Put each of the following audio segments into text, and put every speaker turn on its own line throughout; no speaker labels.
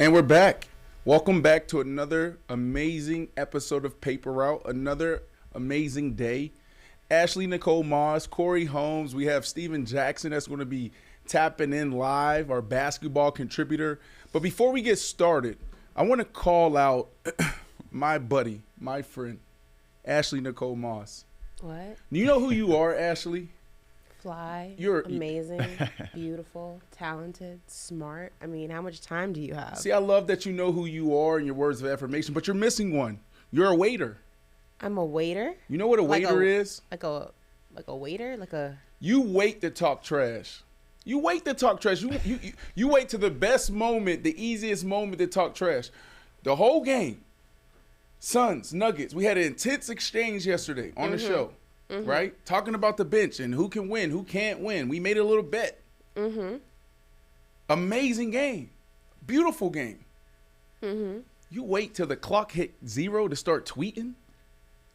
And we're back. Welcome back to another amazing episode of Paper Route. Another amazing day. Ashley Nicole Moss, Corey Holmes. We have Steven Jackson that's going to be tapping in live, our basketball contributor. But before we get started, I want to call out my buddy, my friend, Ashley Nicole Moss.
What?
Do you know who you are, Ashley?
Fly, you're amazing, beautiful, talented, smart. I mean, how much time do you have?
See, I love that you know who you are and your words of affirmation, but you're missing one. You're a waiter.
I'm a waiter?
You know what a waiter is?
Like a waiter? Like a...
You wait to talk trash. You wait to talk trash. You wait to the best moment, the easiest moment to talk trash. The whole game. Suns, Nuggets. We had an intense exchange yesterday on the show. Mm-hmm. Right? Talking about the bench and who can win, who can't win. We made a little bet. Mm-hmm. Amazing game. Beautiful game. Mm-hmm. You wait till the clock hit 0 to start tweeting?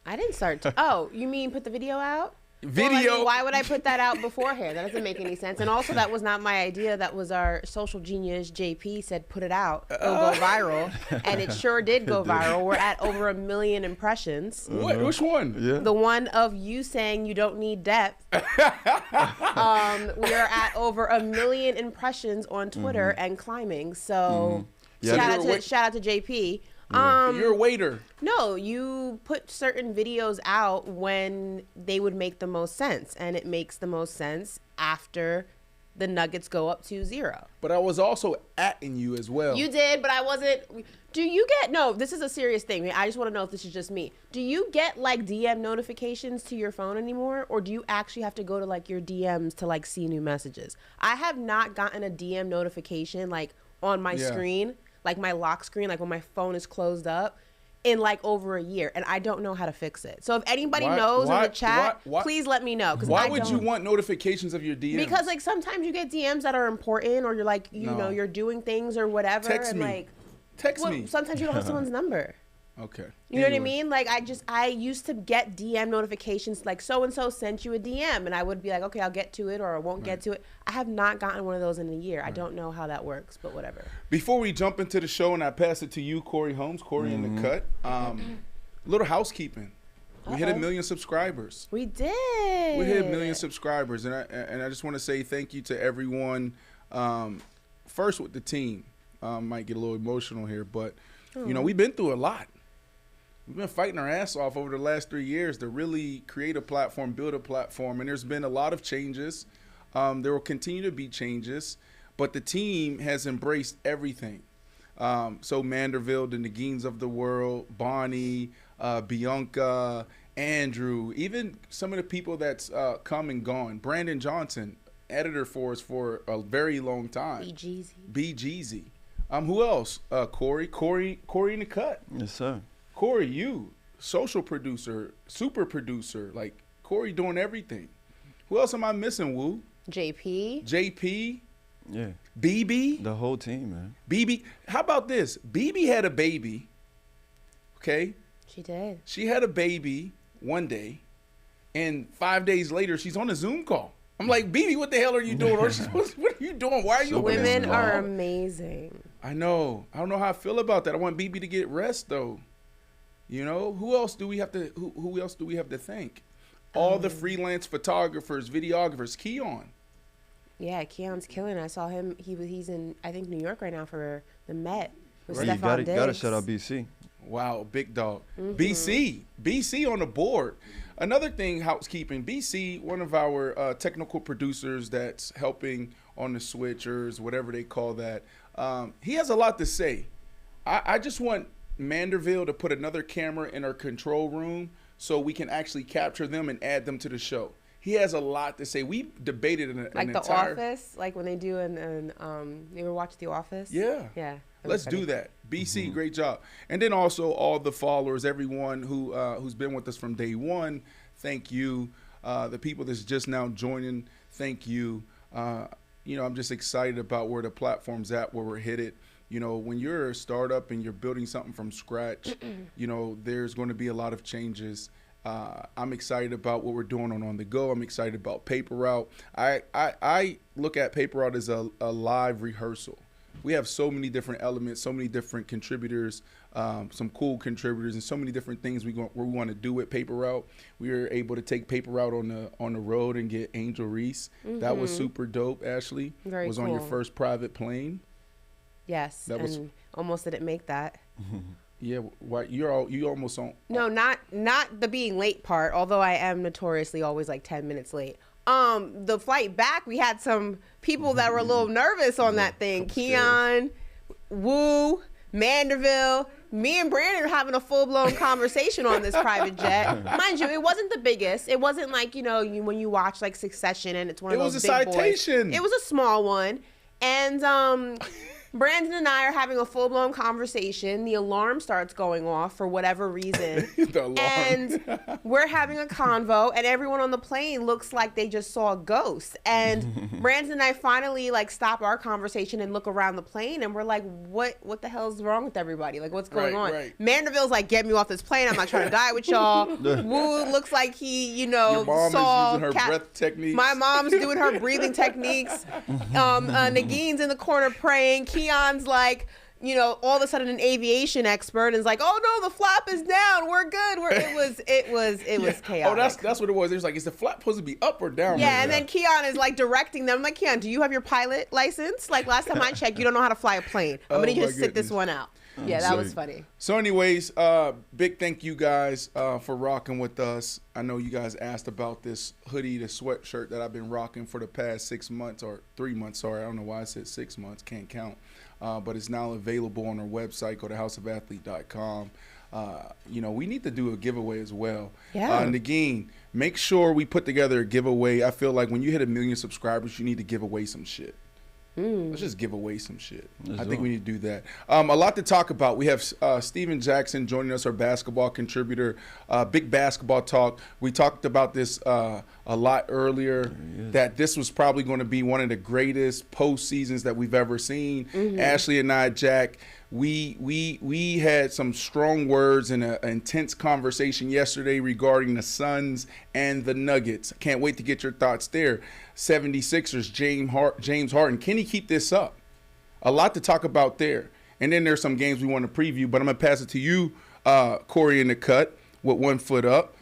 I didn't start. Oh, you mean put the video out?
Video.
Well, I mean, why would I put that out beforehand? That doesn't make any sense. And also, that was not my idea. That was our social genius, JP, said put it out. It'll go viral. And it sure did go viral. We're at over 1 million impressions.
What? Which one?
Yeah.
The one of you saying you don't need depth. We are at over 1 million impressions on Twitter and climbing. So shout out to JP.
You're a waiter.
No, you put certain videos out when they would make the most sense, and it makes the most sense after the Nuggets go up 2-0.
But I was also atting you as well.
You did, but I wasn't. Do you get, no, this is a serious thing. I just want to know if this is just me. Do you get like DM notifications to your phone anymore, or do you actually have to go to like your DMs to like see new messages? I have not gotten a DM notification like on my screen, like my lock screen, like when my phone is closed up, in like over a year, and I don't know how to fix it. So if anybody knows in the chat, please let me know.
Why would you want notifications of your DMs?
Because like sometimes you get DMs that are important, or you're like, you know, you're doing things or whatever.
Text
and
me.
Like,
text me.
Sometimes you don't have someone's number.
Okay.
You know what I mean? Like I used to get DM notifications like so-and-so sent you a DM, and I would be like, okay, I'll get to it, or I won't get to it. I have not gotten one of those in a year. I don't know how that works, but whatever.
Before we jump into the show and I pass it to you, Corey Holmes, Corey in the cut, little housekeeping. We hit 1 million subscribers.
We did.
We hit 1 million subscribers, and I just want to say thank you to everyone. First with the team. Might get a little emotional here, but you know, we've been through a lot. We've been fighting our ass off over the last 3 years to really create a platform, build a platform, and there's been a lot of changes. There will continue to be changes, but the team has embraced everything. So Manderville, the Nagins of the world, Bonnie, Bianca, Andrew, even some of the people that's come and gone. Brandon Johnson, editor for us for a very long time. B Jeezy. Who else? Corey in the cut.
Yes, sir.
Corey, you, social producer, super producer, like Corey doing everything. Who else am I missing, Woo? JP.
Yeah.
BB.
The whole team, man.
BB. How about this? BB had a baby. Okay?
She did.
She had a baby one day, and 5 days later, she's on a Zoom call. I'm like, BB, what the hell are you doing? What are you doing? Why are you?
Women are amazing.
I know. I don't know how I feel about that. I want BB to get rest, though. You know, who else do we have to? Who else do we have to thank? All the freelance photographers, videographers. Keon.
Yeah, Keon's killing. I saw him. He's in, I think, New York right now for the Met with
Right.
Stephon
You
Diggs.
gotta shout out BC.
Wow, big dog. BC on the board. Another thing, housekeeping. BC, one of our technical producers that's helping on the switchers, whatever they call that. He has a lot to say. I just want Manderville to put another camera in our control room so we can actually capture them and add them to the show. He has a lot to say. We debated an
like the
entire...
Office, like when they do you ever watch The Office?
Yeah.
Yeah.
Let's do that. BC, great job. And then also all the followers, everyone who's been with us from day one, thank you. The people that's just now joining, thank you. You know, I'm just excited about where the platform's at, where we're headed. You know, when you're a startup and you're building something from scratch, you know, there's going to be a lot of changes. I'm excited about what we're doing on the go. I'm excited about Paper Route. I look at Paper Route as a live rehearsal. we have so many different elements, so many different contributors, some cool contributors, and so many different things we want to do with Paper Route. We were able to take Paper Route on the road and get Angel Reese. That was super dope. Ashley
Very
was
cool.
on your first private plane.
Yes, that was almost didn't make that.
Yeah, what you almost on?
No, not the being late part. Although I am notoriously always like 10 minutes late. The flight back, we had some people that were a little nervous on that thing. Keon, Wu, Manderville. Me and Brandon are having a full-blown conversation on this private jet. Mind you, it wasn't the biggest. It wasn't like, when you watch like Succession and it's one of those big boys.
It was a Citation.
It was a small one. And Brandon and I are having a full-blown conversation. The alarm starts going off for whatever reason.
The alarm.
And we're having a convo, and everyone on the plane looks like they just saw a ghost. And Brandon and I finally like stop our conversation and look around the plane, and we're like, what the hell is wrong with everybody? Like, what's going on? Right. Manderville's like, get me off this plane. I'm not trying to die with y'all. Wu looks like he,
Your mom
saw
is using her breath techniques.
My mom's doing her breathing techniques. Nagine's in the corner praying. Keon's like, all of a sudden an aviation expert and is like, oh no, the flap is down. We're good. It was chaotic.
Oh, that's what it was. It was like, is the flap supposed to be up or down?
Yeah, and then Keon is like directing them. I'm like, Keon, do you have your pilot license? Like last time I checked, you don't know how to fly a plane. I'm gonna need you to sit this one out. Yeah, that was funny.
So anyways, big thank you guys for rocking with us. I know you guys asked about this hoodie, the sweatshirt that I've been rocking for the past 6 months or 3 months. Sorry, I don't know why I said 6 months. Can't count. But it's now available on our website. Go to houseofathlete.com. We need to do a giveaway as well.
Yeah.
Nagin, make sure we put together a giveaway. I feel like when you hit 1 million subscribers, you need to give away some shit. Let's just give away some shit. I think we need to do that. A lot to talk about. We have Steven Jackson joining us, our basketball contributor. Big basketball talk. We talked about this a lot earlier, that this was probably going to be one of the greatest postseasons that we've ever seen. Ashley and I, Jack, we had some strong words and an intense conversation yesterday regarding the Suns and the Nuggets. I can't wait to get your thoughts there. 76ers, James Harden. Can he keep this up? A lot to talk about there. And then there's some games we want to preview, but I'm going to pass it to you, Corey, in the cut with 1 foot up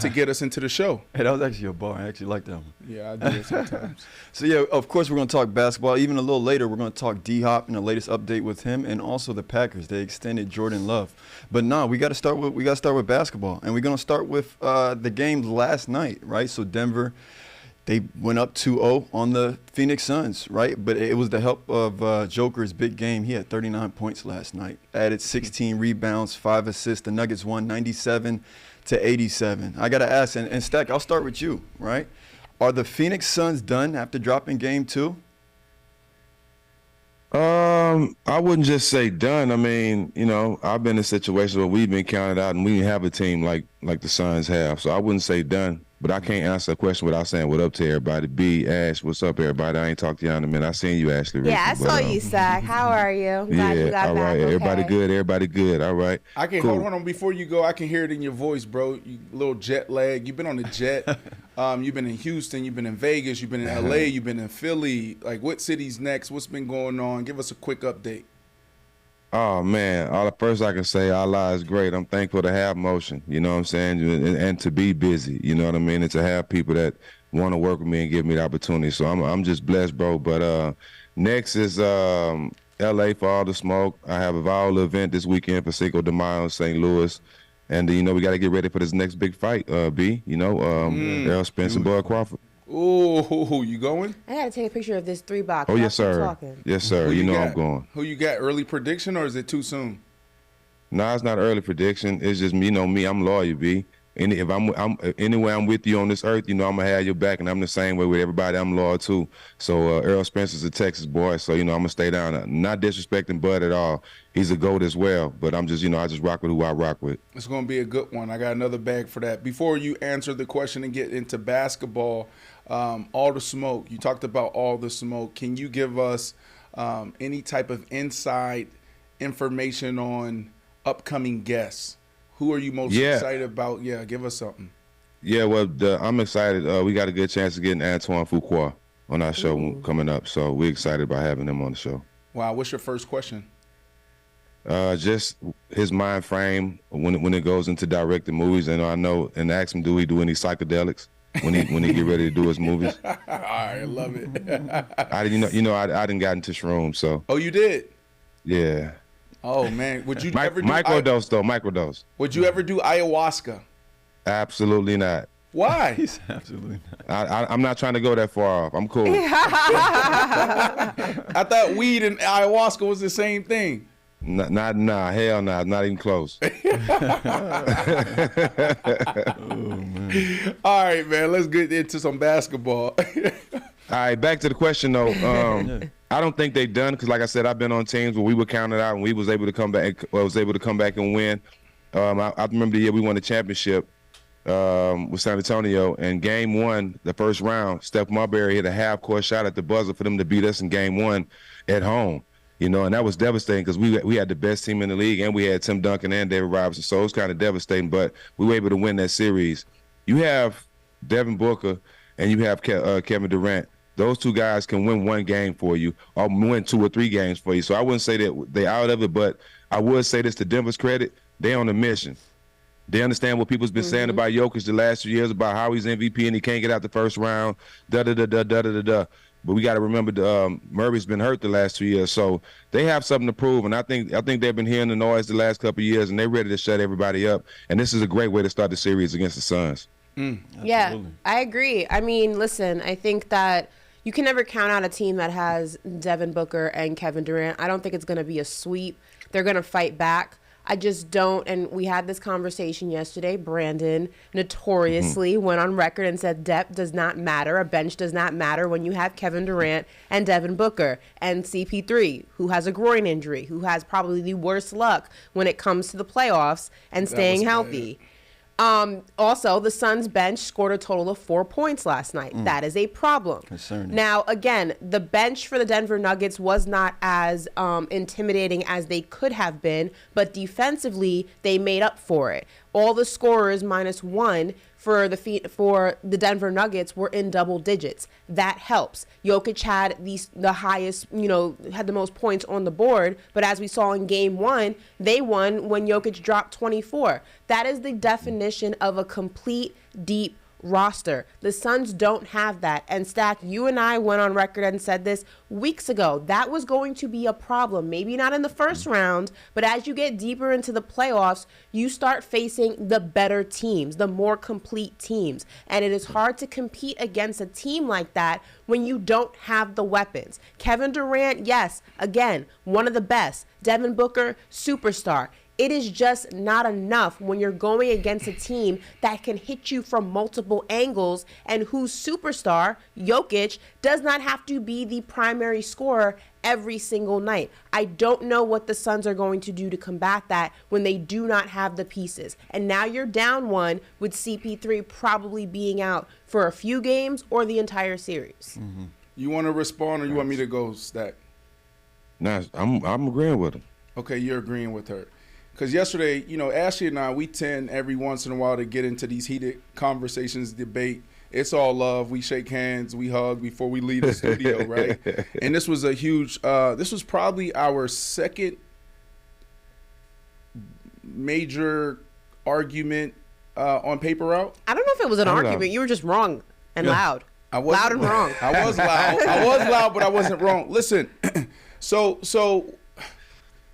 to get us into the show.
Hey, that was actually a bar. I actually like that one.
Yeah, I do it sometimes.
So, yeah, of course, we're going to talk basketball. Even a little later, we're going to talk D-Hop and the latest update with him, and also the Packers. They extended Jordan Love. But no, we got to start with basketball, and we're going to start with the game last night, right? So Denver, they went up 2-0 on the Phoenix Suns, right? But it was the help of Joker's big game. He had 39 points last night, added 16 rebounds, 5 assists. The Nuggets won 97-87. I got to ask, and Stack, I'll start with you, right? Are the Phoenix Suns done after dropping game 2?
I wouldn't just say done. I mean, I've been in situations where we've been counted out and we didn't have a team like the Suns have. So I wouldn't say done. But I can't answer a question without saying what up to everybody. B, Ash, what's up, everybody? I ain't talked to you in a minute. I seen you, Ashley.
Yeah, I saw you, Zach. How are you? Glad you got
all
back.
right.
Okay.
Everybody good. All right.
I can hold on before you go. I can hear it in your voice, bro. You little jet lag. You've been on the jet. You've been in Houston. You've been in Vegas. You've been in LA. You've been in Philly. Like, what city's next? What's been going on? Give us a quick update.
Oh, man. First I can say Allah is great. I'm thankful to have motion, you know what I'm saying, and to be busy, you know what I mean, and to have people that want to work with me and give me the opportunity. So I'm just blessed, bro. But next is L.A. for all the smoke. I have a viral event this weekend for Cinco de Mayo in St. Louis. And, we got to get ready for this next big fight, B, Errol Spence and Bud Crawford.
Ooh, you going?
I gotta take a picture of this 3-box.
Oh, yes, sir. Yes, sir. I'm going.
Who you got? Early prediction, or is it too soon?
No, it's not early prediction. It's just me. I'm loyal, B. And if anywhere I'm with you on this earth, I'm gonna have your back, and I'm the same way with everybody. I'm loyal too. So Errol Spencer's a Texas boy, so I'm gonna stay down. Not disrespecting Bud at all. He's a GOAT as well. But I'm just, I just rock with who I rock with.
It's gonna be a good one. I got another bag for that. Before you answer the question and get into basketball, all the smoke. You talked about all the smoke. Can you give us any type of inside information on upcoming guests? Who are you most excited about? Yeah, give us something.
Yeah, well, I'm excited. We got a good chance of getting Antoine Fuqua on our show coming up, so we're excited about having him on the show.
Wow. What's your first question?
Just his mind frame when it goes into directing movies, and I know, and ask him, do he do any psychedelics when he get ready to do his movies?
All right, I love it.
I didn't got into shrooms, so.
Oh, you did?
Yeah.
Oh man, would you ever do
microdose though? Microdose.
Would you ever do ayahuasca?
Absolutely not.
Why?
He's absolutely not.
I'm not trying to go that far off. I'm cool.
I thought weed and ayahuasca was the same thing.
Nah, hell nah, not even close.
Oh, man. All right, man, let's get into some basketball.
All right, back to the question though. I don't think they've done, because like I said, I've been on teams where we were counted out and we was able to come back. And win. I remember the year we won the championship with San Antonio, and game 1, the first round, Steph Marbury hit a half-court shot at the buzzer for them to beat us in game 1 at home. You know, and that was devastating because we had the best team in the league, and we had Tim Duncan and David Robinson, so it was kind of devastating. But we were able to win that series. You have Devin Booker and you have Kevin Durant. Those two guys can win one game for you, or win 2 or 3 games for you. So I wouldn't say that they out of it, but I would say this to Denver's credit: they on a mission. They understand what people's been saying about Jokic the last few years about how he's MVP and he can't get out the first round. But we got to remember Murray's been hurt the last 2 years, so they have something to prove. And I think they've been hearing the noise the last couple of years, and they're ready to shut everybody up. And this is a great way to start the series against the Suns.
Yeah, I agree. I mean, listen, I think that you can never count out a team that has Devin Booker and Kevin Durant. I don't think it's going to be a sweep. They're going to fight back. I just don't, and we had this conversation yesterday. Brandon notoriously went on record and said depth does not matter. A bench does not matter when you have Kevin Durant and Devin Booker and CP3, who has a groin injury, who has probably the worst luck when it comes to the playoffs and staying healthy. Also, the Suns bench scored a total of 4 points last night. That is a problem.
Concerning.
Now, again, the bench for the Denver Nuggets was not as intimidating as they could have been, but defensively, they made up for it. All the scorers -1 for the Denver Nuggets were in double digits. That helps. Jokic had the highest, had the most points on the board, but as we saw in game 1, they won when Jokic dropped 24. That is the definition of a complete, deep roster. The Suns don't have that. And Stack, you and I went on record and said this weeks ago. That was going to be a problem. Maybe not in the first round, but as you get deeper into the playoffs, you start facing the better teams, the more complete teams. And it is hard to compete against a team like that when you don't have the weapons. Kevin Durant, yes, again, one of the best. Devin Booker, superstar. It is just not enough when you're going against a team that can hit you from multiple angles and whose superstar, Jokic, does not have to be the primary scorer every single night. I don't know what the Suns are going to do to combat that when they do not have the pieces. And now you're down 1 with CP3 probably being out for a few games or the entire series.
You want to respond or you want me to go, Stack?
Nah, I'm agreeing with him.
Okay, you're agreeing with her. Because yesterday, Ashley and I, we tend every once in a while to get into these heated conversations, debate. It's all love. We shake hands, we hug before we leave the studio, right? And this was a huge, this was probably our second major argument on paper route.
I don't know if it was an argument. You were just wrong and loud. Loud and wrong.
I was loud. I was loud, but I wasn't wrong. Listen, so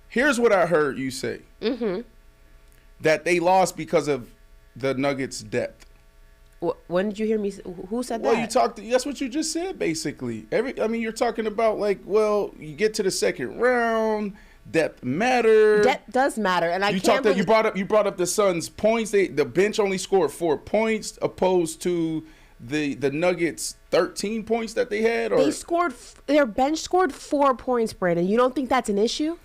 here's what I heard you say. That they lost because of the Nuggets' depth.
When did you hear me? Who said that?
Well, that's what you just said, basically. You're talking about you get to the second round, depth matter.
Depth does matter, and
you brought up the Suns' points. The bench only scored 4 points, opposed to the Nuggets' 13 points that they had.
Their bench scored 4 points, Brandon. You don't think that's an issue?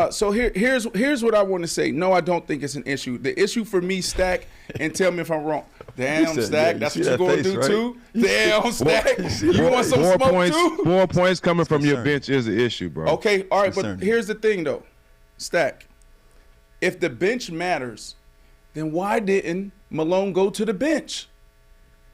So here's what I want to say. No, I don't think it's an issue. The issue for me, Stack, and tell me if I'm wrong. Damn, Stack, that's what you're going to do too? Damn, Stack, you want some smoke too?
4 points coming from your bench is an issue, bro.
Okay, all right, but here's the thing though, Stack. If the bench matters, then why didn't Malone go to the bench?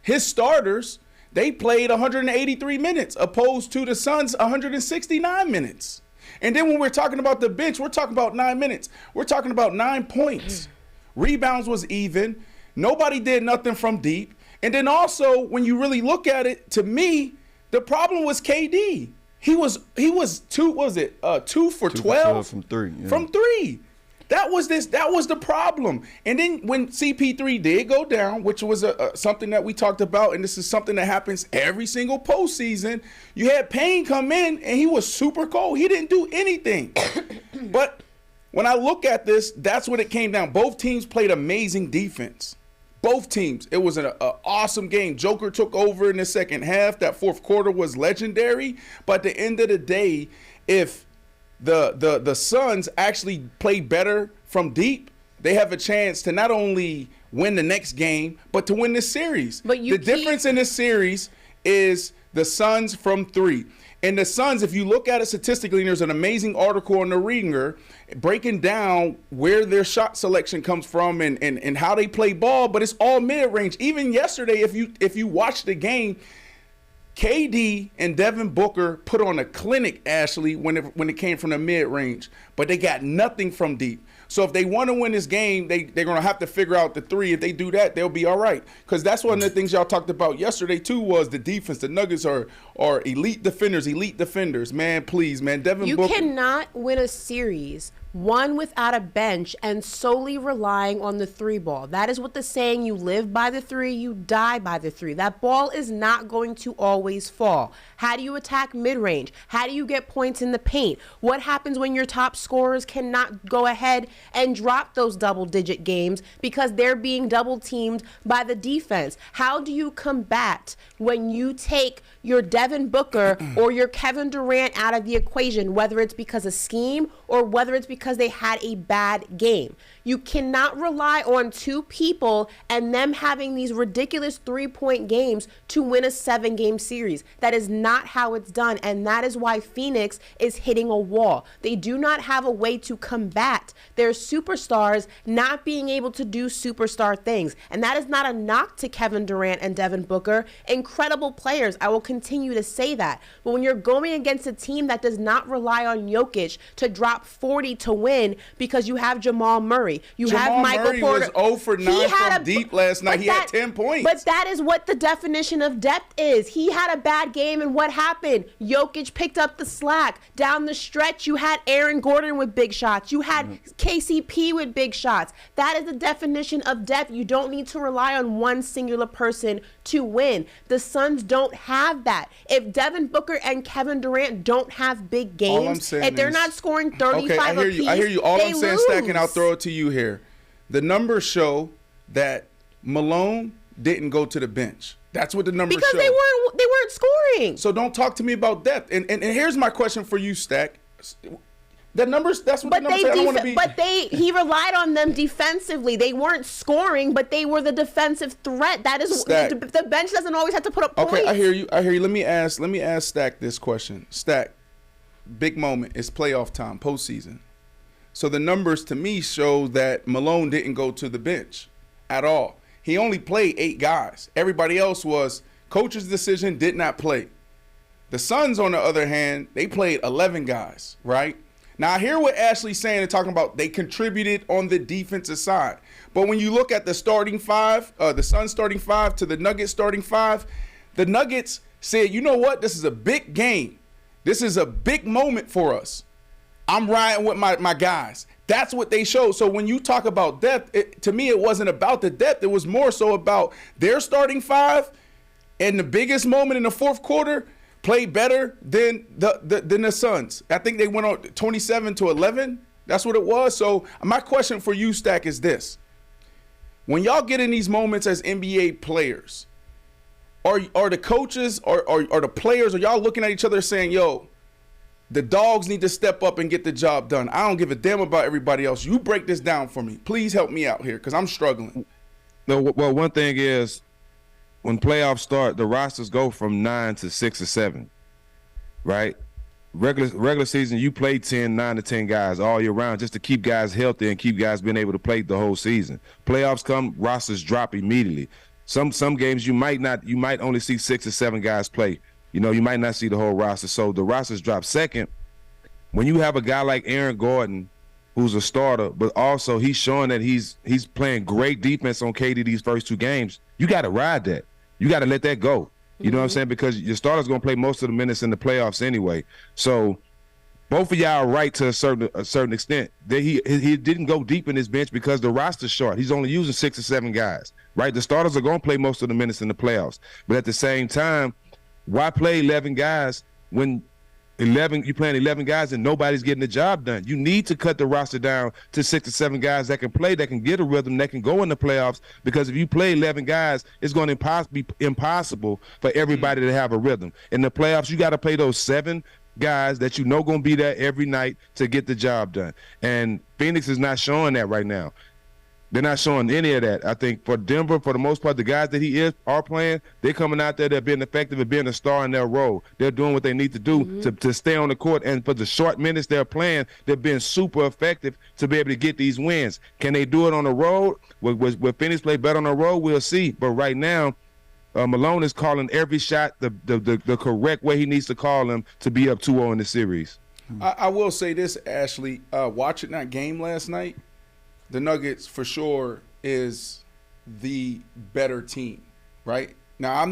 His starters, they played 183 minutes opposed to the Suns 169 minutes. And then when we're talking about the bench, we're talking about 9 minutes. We're talking about 9 points. Rebounds was even. Nobody did nothing from deep. And then also, when you really look at it, to me, the problem was KD. He was 2 for 12
from 3. Yeah.
From 3. That was the problem. And then when CP3 did go down, which was something that we talked about, and this is something that happens every single postseason, you had Payne come in, and he was super cold. He didn't do anything. But when I look at this, that's what it came down. Both teams played amazing defense. Both teams. It was an awesome game. Joker took over in the second half. That fourth quarter was legendary. But at the end of the day, if the Suns actually play better from deep, they have a chance to not only win the next game, but to win this series.
But
the difference in this series is the Suns from 3. And the Suns, if you look at it statistically, and there's an amazing article on the Ringer breaking down where their shot selection comes from and how they play ball, but it's all mid-range. Even yesterday, if you watch the game, KD and Devin Booker put on a clinic, Ashley, when it came from the mid-range, but they got nothing from deep. So if they want to win this game, they're going to have to figure out the 3. If they do that, they'll be all right. Because that's one of the things y'all talked about yesterday, too, was the defense. The Nuggets are elite defenders. Man, please, man. Devin Booker.
You cannot win a series, one without a bench and solely relying on the 3 ball. That is what the saying, you live by the 3, you die by the 3. That ball is not going to always fall. How do you attack mid-range? How do you get points in the paint? What happens when your top scorers cannot go ahead and drop those double-digit games because they're being double-teamed by the defense? How do you combat when you take your Devin Booker or your Kevin Durant out of the equation, whether it's because of scheme or whether it's because they had a bad game? You cannot rely on 2 people and them having these ridiculous 3-point games to win a 7-game series. That is not how it's done, and that is why Phoenix is hitting a wall. They do not have a way to combat their superstars not being able to do superstar things. And that is not a knock to Kevin Durant and Devin Booker. Incredible players. I will continue to say that. But when you're going against a team that does not rely on Jokic to drop 40 to win because you have Jamal Murray, you have Michael
Murray
Porter.
Was 0 for 9 from deep last night. He had 10 points.
But that is what the definition of depth is. He had a bad game, and what happened? Jokic picked up the slack. Down the stretch, you had Aaron Gordon with big shots. You had KCP with big shots. That is the definition of depth. You don't need to rely on one singular person to win. The Suns don't have that. If Devin Booker and Kevin Durant don't have big games, if they're not scoring 35 apiece,
I hear you. All I'm saying,
lose.
Stack, and I'll throw it to you here. The numbers show that Malone didn't go to the bench. That's what the numbers show.
Because they weren't scoring.
So don't talk to me about depth. And here's my question for you, Stack. The numbers, that's what the numbers say. I don't want to be.
But he relied on them defensively. They weren't scoring, but they were the defensive threat. That is, the bench doesn't always have to put up points.
Okay, I hear you. Let me ask Stack this question. Stack, big moment. It's playoff time, postseason. So the numbers to me show that Malone didn't go to the bench at all. He only played 8 guys. Everybody else was coach's decision, did not play. The Suns, on the other hand, they played 11 guys, right? Now, I hear what Ashley's saying and talking about they contributed on the defensive side. But when you look at the starting 5, the Suns starting 5 to the Nuggets starting 5, the Nuggets said, you know what? This is a big game. This is a big moment for us. I'm riding with my guys. That's what they showed. So when you talk about depth, to me, it wasn't about the depth. It was more so about their starting 5 and the biggest moment in the fourth quarter played better than the Suns. I think they went on 27-11. That's what it was. So my question for you, Stack, is this. When y'all get in these moments as NBA players, are the coaches or the players, are y'all looking at each other saying, yo, the dogs need to step up and get the job done. I don't give a damn about everybody else. You break this down for me. Please help me out here because I'm struggling.
No, well, one thing is when playoffs start, the rosters go from 9 to 6 or 7, right? Regular season, you play 9 to 10 guys all year round just to keep guys healthy and keep guys being able to play the whole season. Playoffs come, rosters drop immediately. Some games you might only see 6 or 7 guys play. You know, you might not see the whole roster. So the rosters drop. Second, when you have a guy like Aaron Gordon, who's a starter, but also he's showing that he's playing great defense on KD these first 2 games, you got to ride that. You got to let that go. You know what I'm saying? Because your starter's going to play most of the minutes in the playoffs anyway. So both of y'all are right to a certain extent. That he didn't go deep in his bench because the roster's short. He's only using 6 or 7 guys, right? The starters are going to play most of the minutes in the playoffs. But at the same time, why play 11 guys when you're playing 11 guys and nobody's getting the job done? You need to cut the roster down to 6 or 7 guys that can play, that can get a rhythm, that can go in the playoffs. Because if you play 11 guys, it's going to be impossible for everybody to have a rhythm. In the playoffs, you got to play those 7 guys that you know going to be there every night to get the job done. And Phoenix is not showing that right now. They're not showing any of that. I think for Denver, for the most part, the guys that are playing, they're coming out there, they're being effective and being a star in their role. They're doing what they need to do to stay on the court. And for the short minutes they're playing, they're being super effective to be able to get these wins. Can they do it on the road? Will Phoenix play better on the road? We'll see. But right now, Malone is calling every shot the correct way he needs to call them to be up 2-0 in the series.
I will say this, Ashley. Watching that game last night, the Nuggets for sure is the better team, right? Now I'm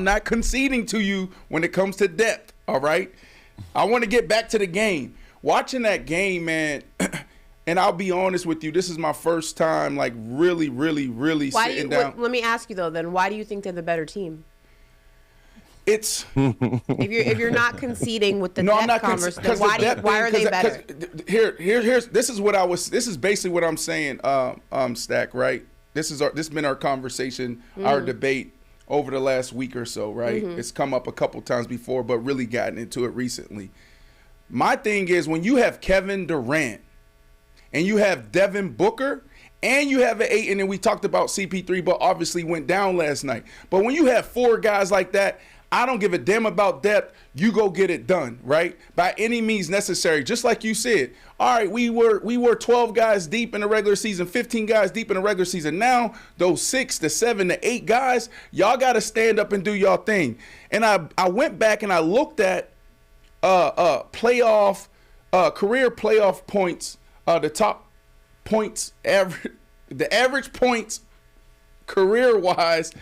not conceding to you when it comes to depth, all right? I want to get back to the game. Watching that game, man, and I'll be honest with you, this is my first time like really sitting down.
Let me ask you though, then why do you think they're the better team?
It's
if you're not conceding with the
no,
depth conversation, why are they better?
This is basically what I'm saying, Stack, right? This has been our conversation, our debate over the last week or so, right? It's come up a couple times before, but really gotten into it recently. My thing is when you have Kevin Durant and you have Devin Booker and you have an Ayton, and we talked about CP3, but obviously went down last night. But when you have 4 guys like that, I don't give a damn about depth. You go get it done, right? By any means necessary. Just like you said. All right, we were 12 guys deep in the regular season, 15 guys deep in the regular season. Now, those 6 to 7 to 8 guys, y'all got to stand up and do y'all thing. And I went back and I looked at career playoff points, the top points, the average points career-wise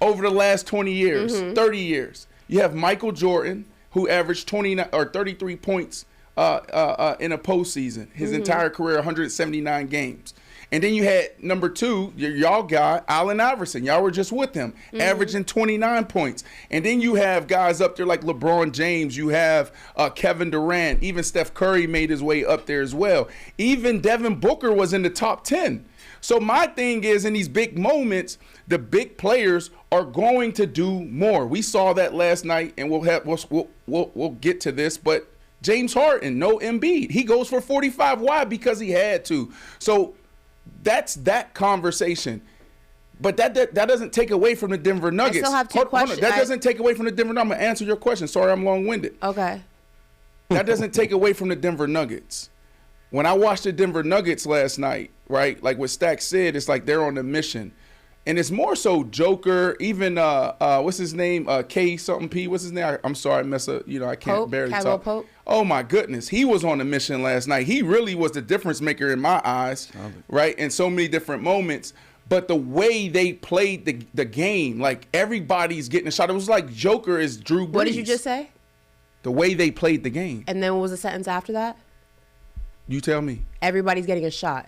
over the last 20 years, 30 years. You have Michael Jordan, who averaged 29 or 33 points in a postseason. His entire career, 179 games. And then you had number 2, y'all guy, Allen Iverson. Y'all were just with him, averaging 29 points. And then you have guys up there like LeBron James. You have Kevin Durant. Even Steph Curry made his way up there as well. Even Devin Booker was in the top 10. So my thing is, in these big moments, the big players are going to do more. We saw that last night, and we'll get to this. But James Harden, no Embiid, he goes for 45. Why? Because he had to. So that's that conversation. But that doesn't take away from the Denver Nuggets.
I still have 2 questions.
That doesn't take away from the Denver Nuggets. I'm gonna answer your question. Sorry, I'm long-winded.
Okay.
That doesn't take away from the Denver Nuggets. When I watched the Denver Nuggets last night, right, like what Stack said, it's like they're on a mission. And it's more so Joker, even, what's his name, K something P, what's his name? I'm sorry, I can't barely talk.
Pope.
Oh, my goodness. He was on a mission last night. He really was the difference maker in my eyes, right, in so many different moments. But the way they played the game, like everybody's getting a shot. It was like Joker is Drew Brees.
What did you just say?
The way they played the game.
And then what was the sentence after that?
You tell me.
Everybody's getting a shot.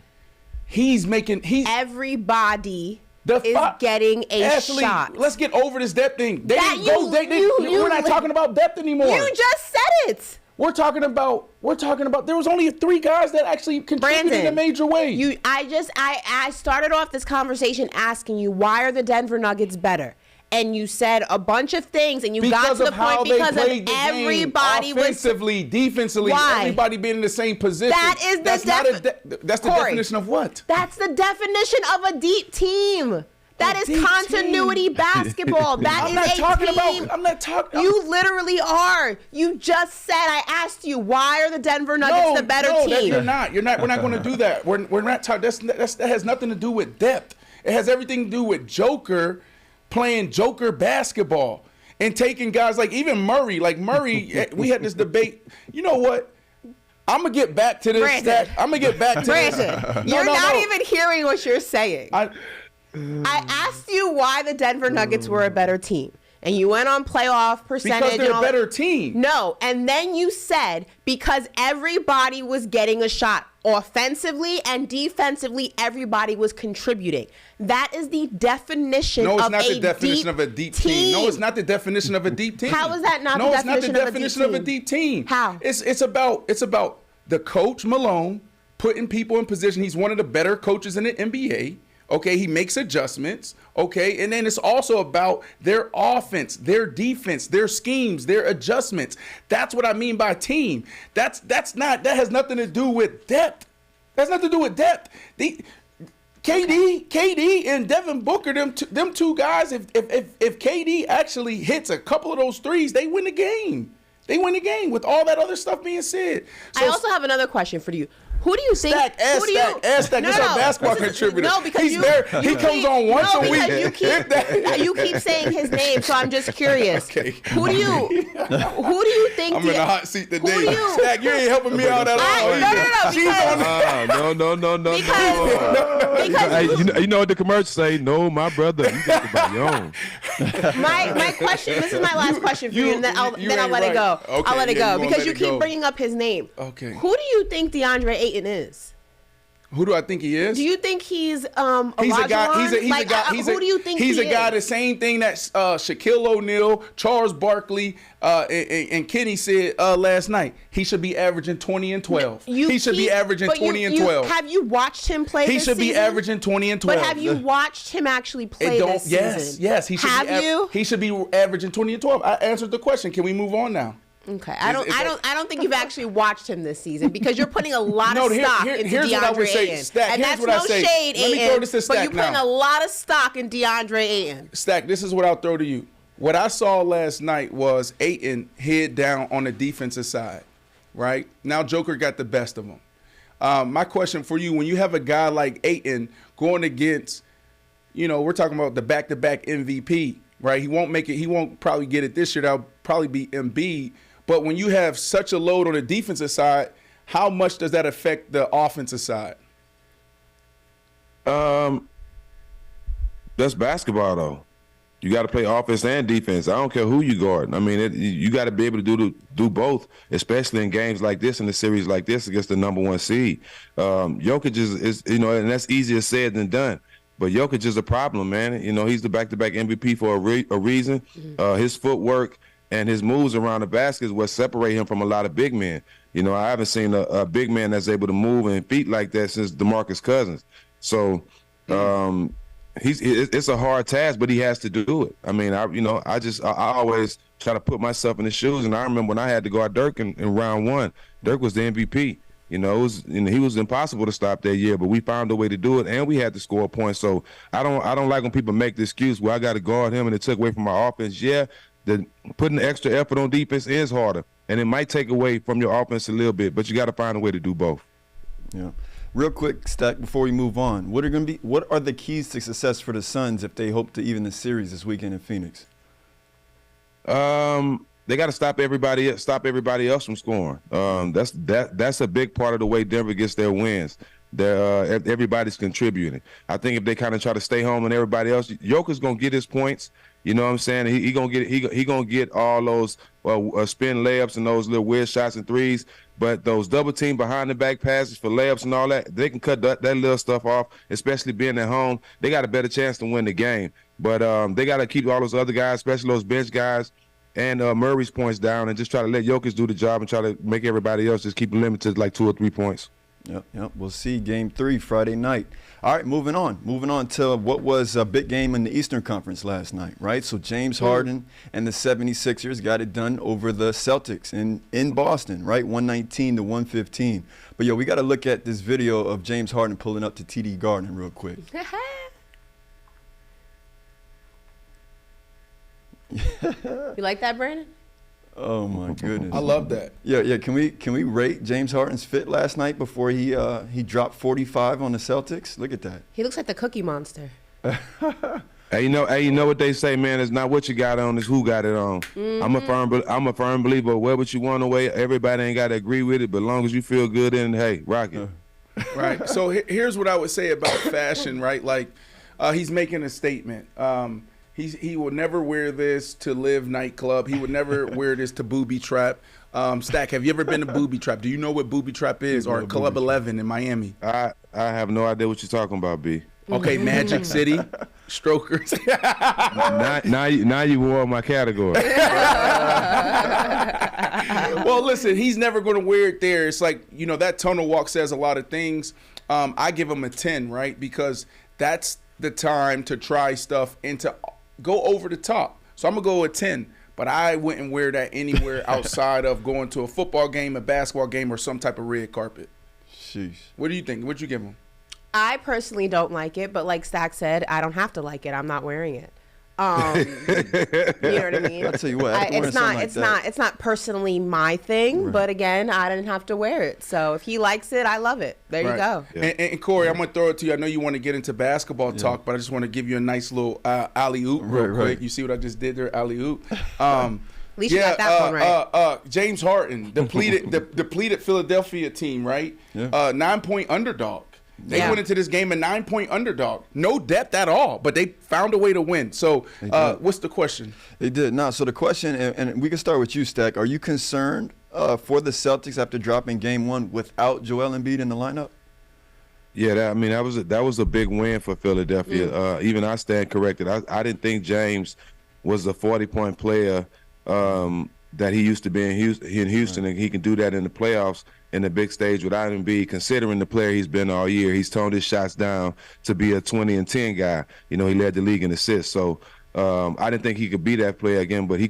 Everybody
Everybody is getting a shot.
Let's get over this depth thing.
We're
not talking about depth anymore.
You just said it.
We're talking about there was only 3 guys that actually contributed in a major way.
I started off this conversation asking you, why are the Denver Nuggets better? And you said a bunch of things, and you got to the point because of everybody was
offensively, defensively, everybody being in the same position.
That's the
definition of what?
That's the definition of a deep team. That is continuity basketball. That is a team.
I'm not talking.
You literally are. You just said, I asked you, why are the Denver Nuggets the better team?
You're not. We're not going to do that. We're not talking. That has nothing to do with depth. It has everything to do with Joker playing Joker basketball. and taking guys like even Murray. Like Murray, we had this debate. You know what? I'm gonna get back to this. I'm gonna get back to this.
You're not even hearing what you're saying. I asked you why the Denver Nuggets were a better team. And you went on playoff percentage.
Because they're a better team.
No. And then you said because everybody was getting a shot. Offensively and defensively, everybody was contributing. That is the definition of a deep team.
No, it's not the definition of a deep team. No, it's not the definition of a deep team.
How is that not the definition
of a deep team?
How?
It's about the coach Malone putting people in position. He's one of the better coaches in the NBA. Okay, he makes adjustments. Okay, and then it's also about their offense, their defense, their schemes, their adjustments. That's what I mean by team. That has nothing to do with depth. That's nothing to do with depth. KD and Devin Booker, them two guys. If KD actually hits a couple of those threes, they win the game. They win the game with all that other stuff being said.
So, I also have another question for you. Who do you think?
Ask Stack. This is our basketball contributor.
No, because
he's there. He comes on once a week.
You keep saying his name, so I'm just curious. Okay. Who do you think?
I'm in the hot seat today. Stack, you ain't helping me out at
No.
all.
Because you know what the commercial say? No, my brother, you got to buy your own.
My question. This is my last question for you, and then I'll let it go.
Okay,
I'll let it go because you keep bringing up his name.
Okay.
Who do you think Deandre Ayton is?
Who do I think he is?
Do you think he's
a guy? He's a guy.
Who do you think
he's a guy? The same thing that Shaquille O'Neal, Charles Barkley, and Kenny said last night. He should be averaging 20 and 12. He should be averaging 20 and 12.
Have you watched him play?
He should be averaging 20 and 12.
But have you watched him actually play this season?
Yes. He should He should be averaging 20 and 12. I answered the question. Can we move on now?
Okay, I don't think you've actually watched him this season because you're putting a lot of stock into DeAndre Ayton.
Stack,
and that's no shade,
Let me throw this to Stack
but you're putting a lot of stock in DeAndre Ayton.
Stack, this is what I'll throw to you. What I saw last night was Ayton head down on the defensive side, right? Now Joker got the best of him. My question for you, when you have a guy like Ayton going against, we're talking about the back-to-back MVP, right? He won't make it. He won't probably get it this year. That'll probably be Embiid. But when you have such a load on the defensive side, how much does that affect the offensive side?
That's basketball, though. You got to play offense and defense. I don't care who you guard. I mean, you got to be able to do both, especially in games like this, in a series like this against the number one seed. Jokic is and that's easier said than done. But Jokic is a problem, man. He's the back-to-back MVP for a reason. His footwork and his moves around the basket is what separate him from a lot of big men. I haven't seen a big man that's able to move and feet like that since DeMarcus Cousins. So it's a hard task, but he has to do it. I mean, I always try to put myself in his shoes, and I remember when I had to guard Dirk in round one. Dirk was the MVP. He was impossible to stop that year, but we found a way to do it, and we had to score points. So I don't like when people make the excuse, well, I got to guard him, and it took away from my offense. Yeah, putting the extra effort on defense is harder, and it might take away from your offense a little bit, but you got to find a way to do both.
Yeah. Real quick, Stack, before we move on, what are the keys to success for the Suns if they hope to even the series this weekend in Phoenix?
They got to stop everybody else from scoring. That's a big part of the way Denver gets their wins. Everybody's contributing. I think if they kind of try to stay home and everybody else, Jokic's gonna get his points. You know what I'm saying? He gonna get all those spin layups and those little weird shots and threes. But those double team behind the back passes for layups and all that, they can cut that little stuff off. Especially being at home, they got a better chance to win the game. But they got to keep all those other guys, especially those bench guys, and Murray's points down, and just try to let Jokic do the job and try to make everybody else just keep them limited to like 2 or 3 points.
Yep. We'll see Game 3 Friday night. All right, moving on to what was a big game in the Eastern Conference last night, right? So James Harden and the 76ers got it done over the Celtics in Boston, right? 119-115. But, we got to look at this video of James Harden pulling up to TD Garden real quick.
You like that, Brandon?
Oh my goodness!
I love that.
Yeah. Can we rate James Harden's fit last night before he dropped 45 on the Celtics? Look at that.
He looks like the Cookie Monster.
Hey, you know what they say, man? It's not what you got on, it's who got it on.
Mm-hmm.
I'm a firm believer. Wear what you want away. Everybody ain't got to agree with it, but as long as you feel good in it, hey, rock it.
Right. So here's what I would say about fashion, right? Like, he's making a statement. He will never wear this to Live nightclub. He would never wear this to Booby Trap. Stack, have you ever been to Booby Trap? Do you know what Booby Trap is, or Club 11 in Miami?
I have no idea what you're talking about, B.
Okay, Magic City, Strokers.
now you wore my category.
Well, listen, he's never going to wear it there. It's like, that tunnel walk says a lot of things. I give him a 10, right? Because that's the time to try stuff and to go over the top. So I'm going to go a 10. But I wouldn't wear that anywhere outside of going to a football game, a basketball game, or some type of red carpet.
Sheesh.
What do you think? What'd you give him?
I personally don't like it, but like Stack said, I don't have to like it. I'm not wearing it. You know what I mean?
I'll tell you what.
It's not personally my thing, right. But again, I didn't have to wear it. So if he likes it, I love it. There you go.
Yeah. And Corey, I'm gonna throw it to you. I know you want to get into basketball talk, but I just want to give you a nice little alley oop real quick. You see what I just did there, alley oop.
At least you got that one right.
James Harden, depleted Philadelphia team, right? Yeah. 9-point underdog. They went into this game a 9-point underdog. No depth at all, but they found a way to win. So what's the question?
They did. So the question, and we can start with you, Stack. Are you concerned for the Celtics after dropping game one without Joel Embiid in the lineup?
Yeah, that was a big win for Philadelphia. Even I stand corrected. I didn't think James was a 40-point player that he used to be in Houston, and he can do that in the playoffs in the big stage without Embiid. Considering the player he's been all year, he's toned his shots down to be a 20 and 10 guy. He led the league in assists. So I didn't think he could be that player again, but he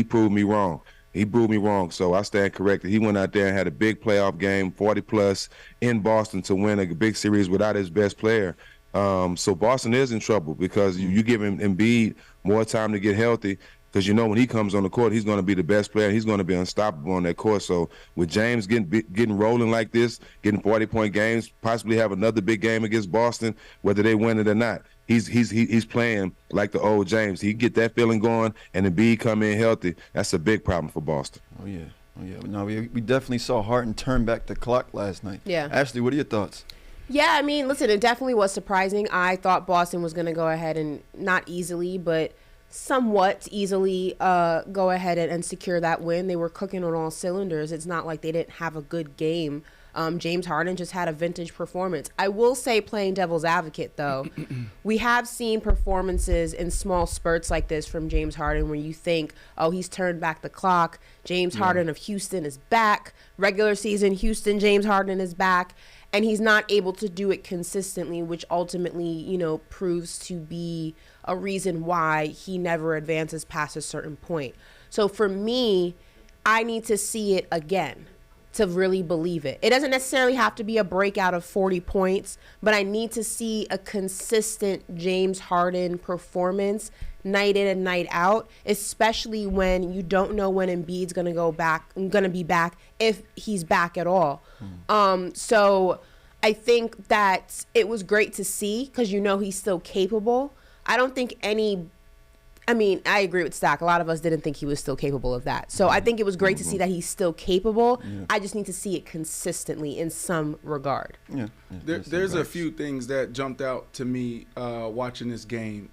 proved me wrong. He proved me wrong, so I stand corrected. He went out there and had a big playoff game, 40-plus, in Boston to win a big series without his best player. So Boston is in trouble because you give him Embiid more time to get healthy, because when he comes on the court, he's going to be the best player. He's going to be unstoppable on that court. So with James getting rolling like this, getting 40-point games, possibly have another big game against Boston, whether they win it or not, he's playing like the old James. He get that feeling going, and Embiid come in healthy. That's a big problem for Boston.
Oh yeah. No, we definitely saw Harden turn back the clock last night.
Yeah.
Ashley, what are your thoughts?
Yeah, I mean, listen, it definitely was surprising. I thought Boston was going to go ahead and not easily, but somewhat easily go ahead and secure that win. They were cooking on all cylinders. It's not like they didn't have a good game. James Harden just had a vintage performance. I will say, playing devil's advocate, though, we have seen performances in small spurts like this from James Harden where you think, oh, he's turned back the clock. James Harden of Houston is back. Regular season Houston, James Harden is back. And he's not able to do it consistently, which ultimately, proves to be a reason why he never advances past a certain point. So for me, I need to see it again to really believe it. It doesn't necessarily have to be a breakout of 40 points, but I need to see a consistent James Harden performance night in and night out, especially when you don't know when Embiid's going to be back, if he's back at all. So I think that it was great to see because he's still capable. I don't think I agree with Stack. A lot of us didn't think he was still capable of that. So I think it was great to see that he's still capable. Yeah. I just need to see it consistently in some regard.
Yeah.
There's a few things that jumped out to me watching this game.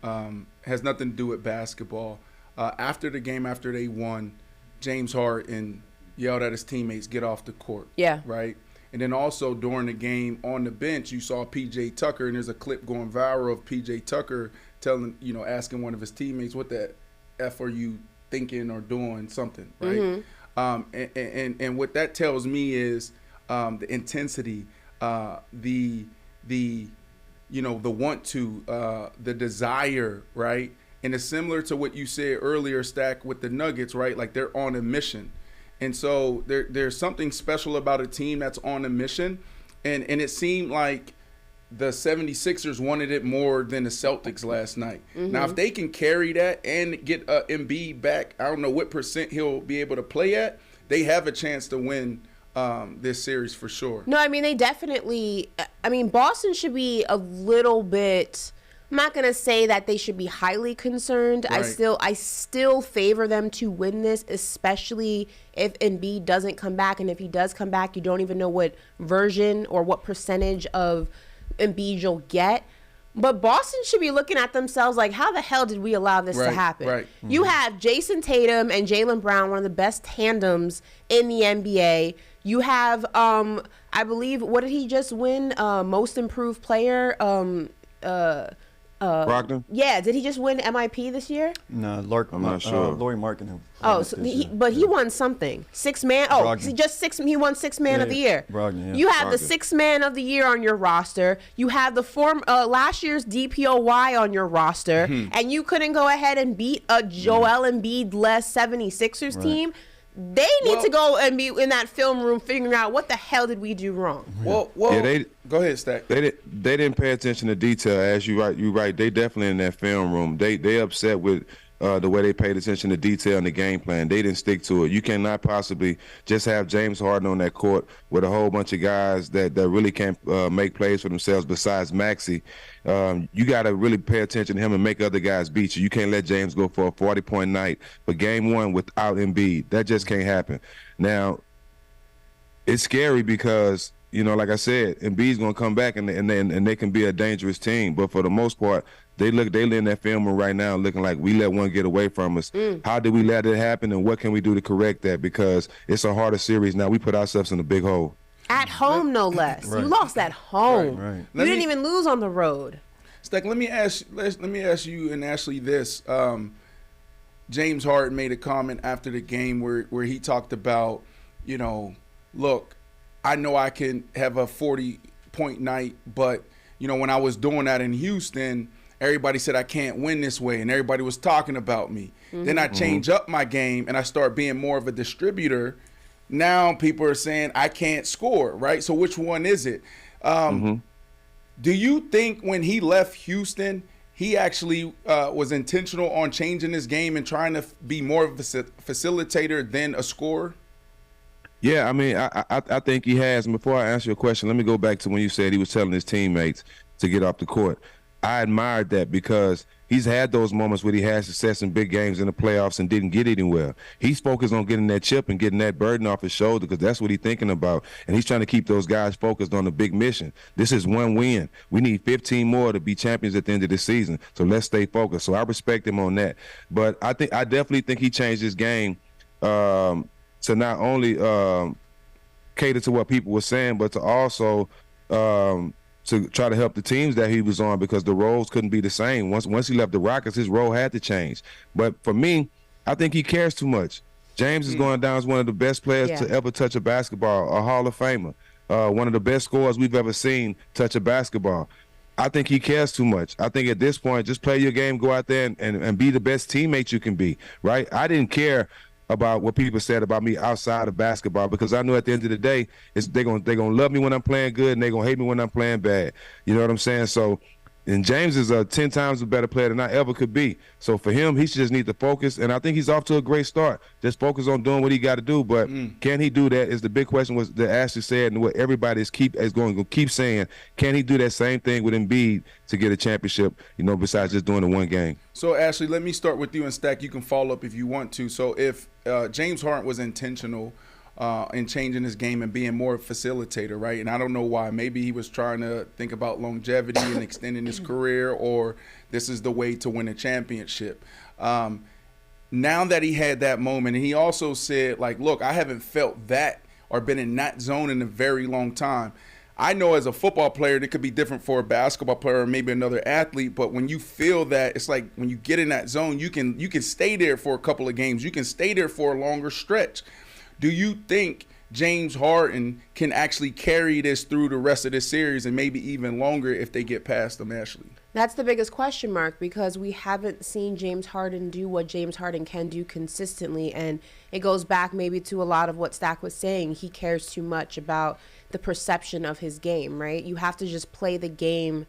Has nothing to do with basketball. After the game, after they won, James Harden yelled at his teammates, "Get off the court."
Yeah.
Right? And then also during the game on the bench, you saw P.J. Tucker, and there's a clip going viral of P.J. Tucker asking one of his teammates, "What the F are you thinking or doing?" Something, right? Mm-hmm. And what that tells me is the intensity, the want to, the desire, right? And it's similar to what you said earlier, Stack, with the Nuggets, right? Like they're on a mission. And so there's something special about a team that's on a mission. And it seemed like the 76ers wanted it more than the Celtics last night. Mm-hmm. Now, if they can carry that and get Embiid back, I don't know what % he'll be able to play at, they have a chance to win this series for sure.
No, they definitely – Boston should be a little bit I'm not gonna say that they should be highly concerned.
Right.
I still favor them to win this, especially if Embiid doesn't come back. And if he does come back, you don't even know what version or what percentage of Embiid you'll get. But Boston should be looking at themselves like, how the hell did we allow this to happen?
Right.
You have Jason Tatum and Jaylen Brown, one of the best tandems in the NBA. You have, I believe, what did he just win? Most improved player.
Brogdon?
Yeah, did he just win MIP this year?
No,
I'm not sure.
Laurie Markkinen.
Oh, so he won something. Six man. Oh,
Brogdon.
He won six man of the year.
Brogdon, yeah.
You have the
Brogdon.
6 man of the year on your roster. You have the last year's DPOY on your roster, and you couldn't go ahead and beat a Joel Embiid-less 76ers team. They need to go and be in that film room figuring out what the hell did we do wrong.
Well,
Yeah,
go ahead, Stack.
They didn't pay attention to detail. As you right. They definitely in that film room. They upset with the way they paid attention to detail in the game plan. They didn't stick to it. You cannot possibly just have James Harden on that court with a whole bunch of guys that really can't make plays for themselves besides Maxey. You got to really pay attention to him and make other guys beat you. You can't let James go for a 40-point night for game one without Embiid. That just can't happen. Now, it's scary because, like I said, Embiid's going to come back and they can be a dangerous team. But for the most part, they in that film room right now looking like we let one get away from us. How did we let it happen, and what can we do to correct that? Because it's a harder series now. We put ourselves in a big hole.
At home, no less.
Right.
You lost at home.
Right.
You didn't even lose on the road.
Stack, let me ask you and Ashley this. James Harden made a comment after the game where he talked about, look, I know I can have a 40-point night, but, when I was doing that in Houston, everybody said I can't win this way, and everybody was talking about me. Then I change up my game, and I start being more of a distributor. Now people are saying I can't score, right? So which one is it? Do you think when he left Houston, he actually was intentional on changing his game and trying to be more of a facilitator than a scorer?
Yeah, I mean, I think he has. And before I answer your question, let me go back to when you said he was telling his teammates to get off the court. I admired that because he's had those moments where he had success in big games in the playoffs and didn't get anywhere. He's focused on getting that chip and getting that burden off his shoulder because that's what he's thinking about. And he's trying to keep those guys focused on the big mission. This is one win. We need 15 more to be champions at the end of the season. So let's stay focused. So I respect him on that. But I definitely think he changed his game to not only cater to what people were saying, but to also to try to help the teams that he was on because the roles couldn't be the same. Once he left the Rockets, his role had to change. But for me, I think he cares too much. James is going down as one of the best players to ever touch a basketball, a Hall of Famer, one of the best scorers we've ever seen touch a basketball. I think he cares too much. I think at this point, just play your game, go out there and be the best teammate you can be, right? I didn't care about what people said about me outside of basketball because I knew at the end of the day, they're gonna love me when I'm playing good and they're gonna hate me when I'm playing bad. You know what I'm saying? So, and James is 10 times a better player than I ever could be. So for him, he should just need to focus, and I think he's off to a great start. Just focus on doing what he got to do. But can he do that? Is the big question was that Ashley said, and what everybody is going to keep saying. Can he do that same thing with Embiid to get a championship? Besides just doing the one game.
So Ashley, let me start with you and Stack. You can follow up if you want to. So if James Harden was intentional in changing his game and being more a facilitator, right? And I don't know why. Maybe he was trying to think about longevity and extending his career, or this is the way to win a championship. Now that he had that moment, and he also said, like, look, I haven't felt that or been in that zone in a very long time. I know as a football player, it could be different for a basketball player or maybe another athlete, but when you feel that, it's like when you get in that zone, you can stay there for a couple of games. You can stay there for a longer stretch. Do you think James Harden can actually carry this through the rest of this series and maybe even longer if they get past them, Ashley?
That's the biggest question mark because we haven't seen James Harden do what James Harden can do consistently. And it goes back maybe to a lot of what Stack was saying. He cares too much about the perception of his game, right? You have to just play the game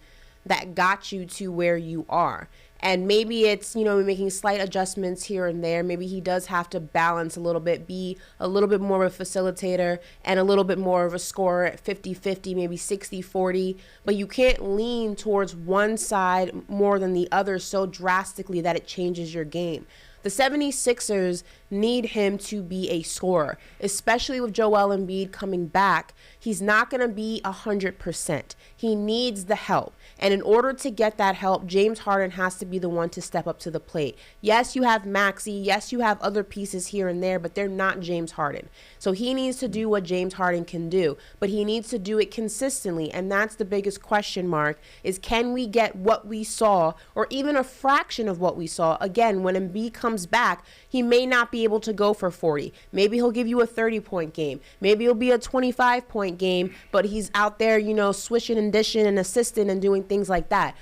that got you to where you are. And maybe it's, making slight adjustments here and there. Maybe he does have to balance a little bit, be a little bit more of a facilitator and a little bit more of a scorer at 50-50, maybe 60-40. But you can't lean towards one side more than the other so drastically that it changes your game. The 76ers need him to be a scorer, especially with Joel Embiid coming back. He's not going to be 100%. He needs the help. And in order to get that help, James Harden has to be the one to step up to the plate. Yes, you have Maxey. Yes, you have other pieces here and there, but they're not James Harden. So he needs to do what James Harden can do, but he needs to do it consistently. And that's the biggest question mark, is can we get what we saw or even a fraction of what we saw? Again, when Embiid comes back, he may not be able to go for 40. Maybe he'll give you a 30-point game. Maybe it'll be a 25-point game, but he's out there, swishing and dishing and assisting and doing things like that.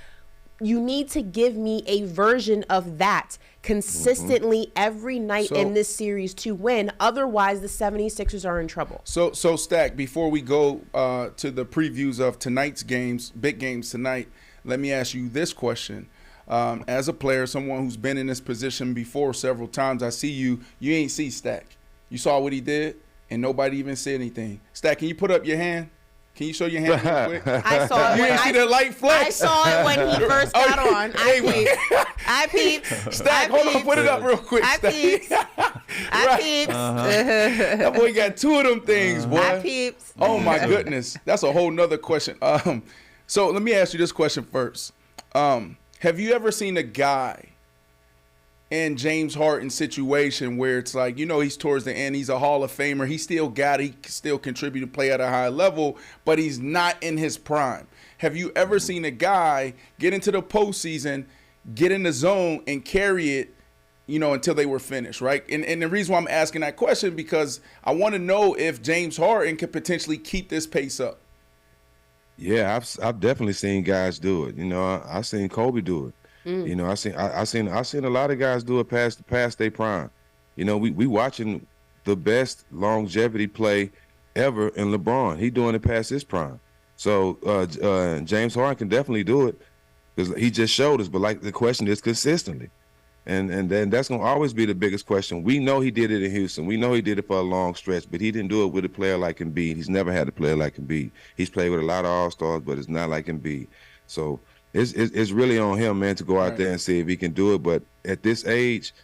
You need to give me a version of that consistently every night in this series to win. Otherwise, the 76ers are in trouble.
So Stack, before we go to the previews of tonight's games, big games tonight, let me ask you this question. As a player, someone who's been in this position before several times, I see you ain't see Stack. You saw what he did, and nobody even said anything. Stack, can you put up your hand? Can you show your hand real quick?
I saw it.
You didn't see the light flex?
I saw it when he first got on. I peeped.
Stack, hold on, put it up real quick.
I peeped. I peeped.
That boy got two of them things, boy.
I peeped.
Oh, my goodness. That's a whole nother question. So let me ask you this question first. Have you ever seen a guy in James Harden's situation where it's like, he's towards the end, he's a Hall of Famer, he can still contribute to play at a high level, but he's not in his prime? Have you ever seen a guy get into the postseason, get in the zone, and carry it, until they were finished, right? And the reason why I'm asking that question, because I want to know if James Harden could potentially keep this pace up.
Yeah, I've definitely seen guys do it. I've seen Kobe do it. I seen a lot of guys do it past their prime. We watching the best longevity play ever in LeBron. He doing it past his prime. So James Harden can definitely do it because he just showed us. But the question is consistently, and then that's gonna always be the biggest question. We know he did it in Houston. We know he did it for a long stretch, but he didn't do it with a player like Embiid. He's never had a player like Embiid. He's played with a lot of All-Stars, but it's not like Embiid. So it's really on him, man, to go out there and see if he can do it. But at this age,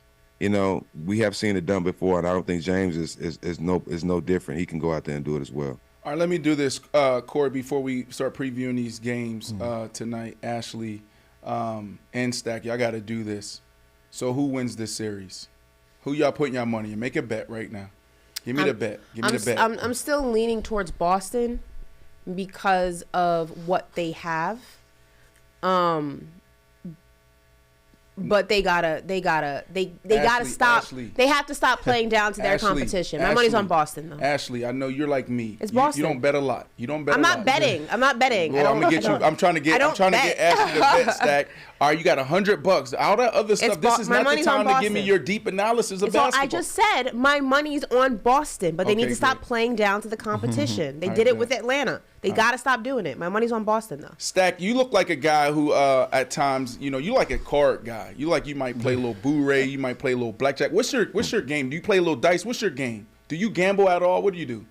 we have seen it done before, and I don't think James is no different. He can go out there and do it as well.
All right, let me do this, Corey, before we start previewing these games tonight. Ashley and Stack, y'all got to do this. So who wins this series? Who y'all putting y'all money in? Make a bet right now. Give me the bet. Give me the bet.
I'm still leaning towards Boston because of what they have. But they gotta stop.
Ashley.
They have to stop playing down to their competition. My money's on Boston, though.
Ashley, I know you're like me.
It's Boston.
You don't bet a lot. You don't bet.
I'm not betting. I'm not betting.
Well, I'm trying to get Ashley to bet, Stack. All right, you got $100. All that other stuff. This is not the time to give me your deep analysis of basketball.
I just said my money's on Boston, but they need to stop playing down to the competition. They did it with Atlanta. They got to stop doing it. My money's on Boston, though.
Stack, you look like a guy who at times, you like a card guy. You might play a little boo-ray. You might play a little blackjack. What's your game? Do you play a little dice? What's your game? Do you gamble at all? What do you do?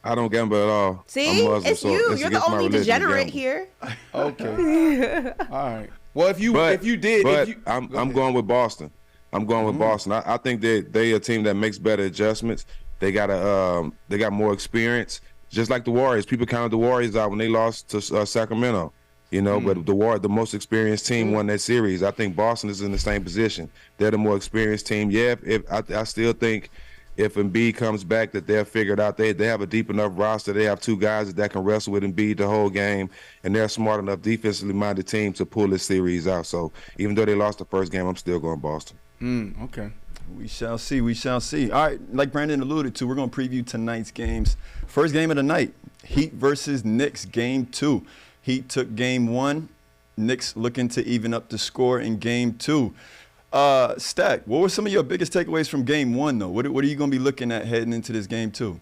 I don't gamble at all.
See? It's you. You're the only degenerate here.
Okay. All right. Well, if you did.
I'm going with Boston. I'm going with Boston. I think they a team that makes better adjustments. They got more experience. Just like the Warriors, people counted the Warriors out when they lost to Sacramento, but the most experienced team won that series. I think Boston is in the same position. They're the more experienced team. Yeah, I still think if Embiid comes back that they're figured out. They have a deep enough roster. They have two guys that can wrestle with Embiid the whole game, and they're a smart enough defensively minded team to pull this series out. So even though they lost the first game, I'm still going Boston.
Okay.
We shall see. We shall see. All right, like Brandon alluded to, we're going to preview tonight's games. First game of the night, Heat versus Knicks, Game 2. Heat took Game 1. Knicks looking to even up the score in Game 2. Stack, what were some of your biggest takeaways from Game 1, though? What are you going to be looking at heading into this Game 2?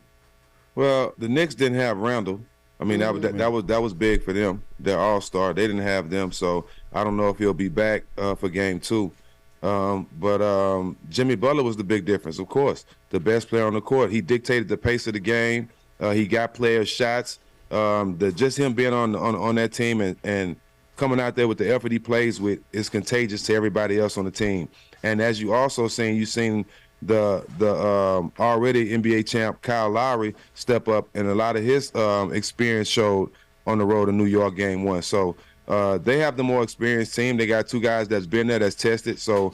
Well, the Knicks didn't have Randall. I mean, that was big for them. They're all-star. They didn't have them, so I don't know if he'll be back for game 2. But Jimmy Butler was the big difference, of course. The best player on the court. He dictated the pace of the game. He got players' shots. Just him being on that team and coming out there with the effort he plays with is contagious to everybody else on the team. And as you also seen the already NBA champ Kyle Lowry step up, and a lot of his experience showed on the road to New York game 1. So they have the more experienced team. They got 2 guys that's been there, that's tested. So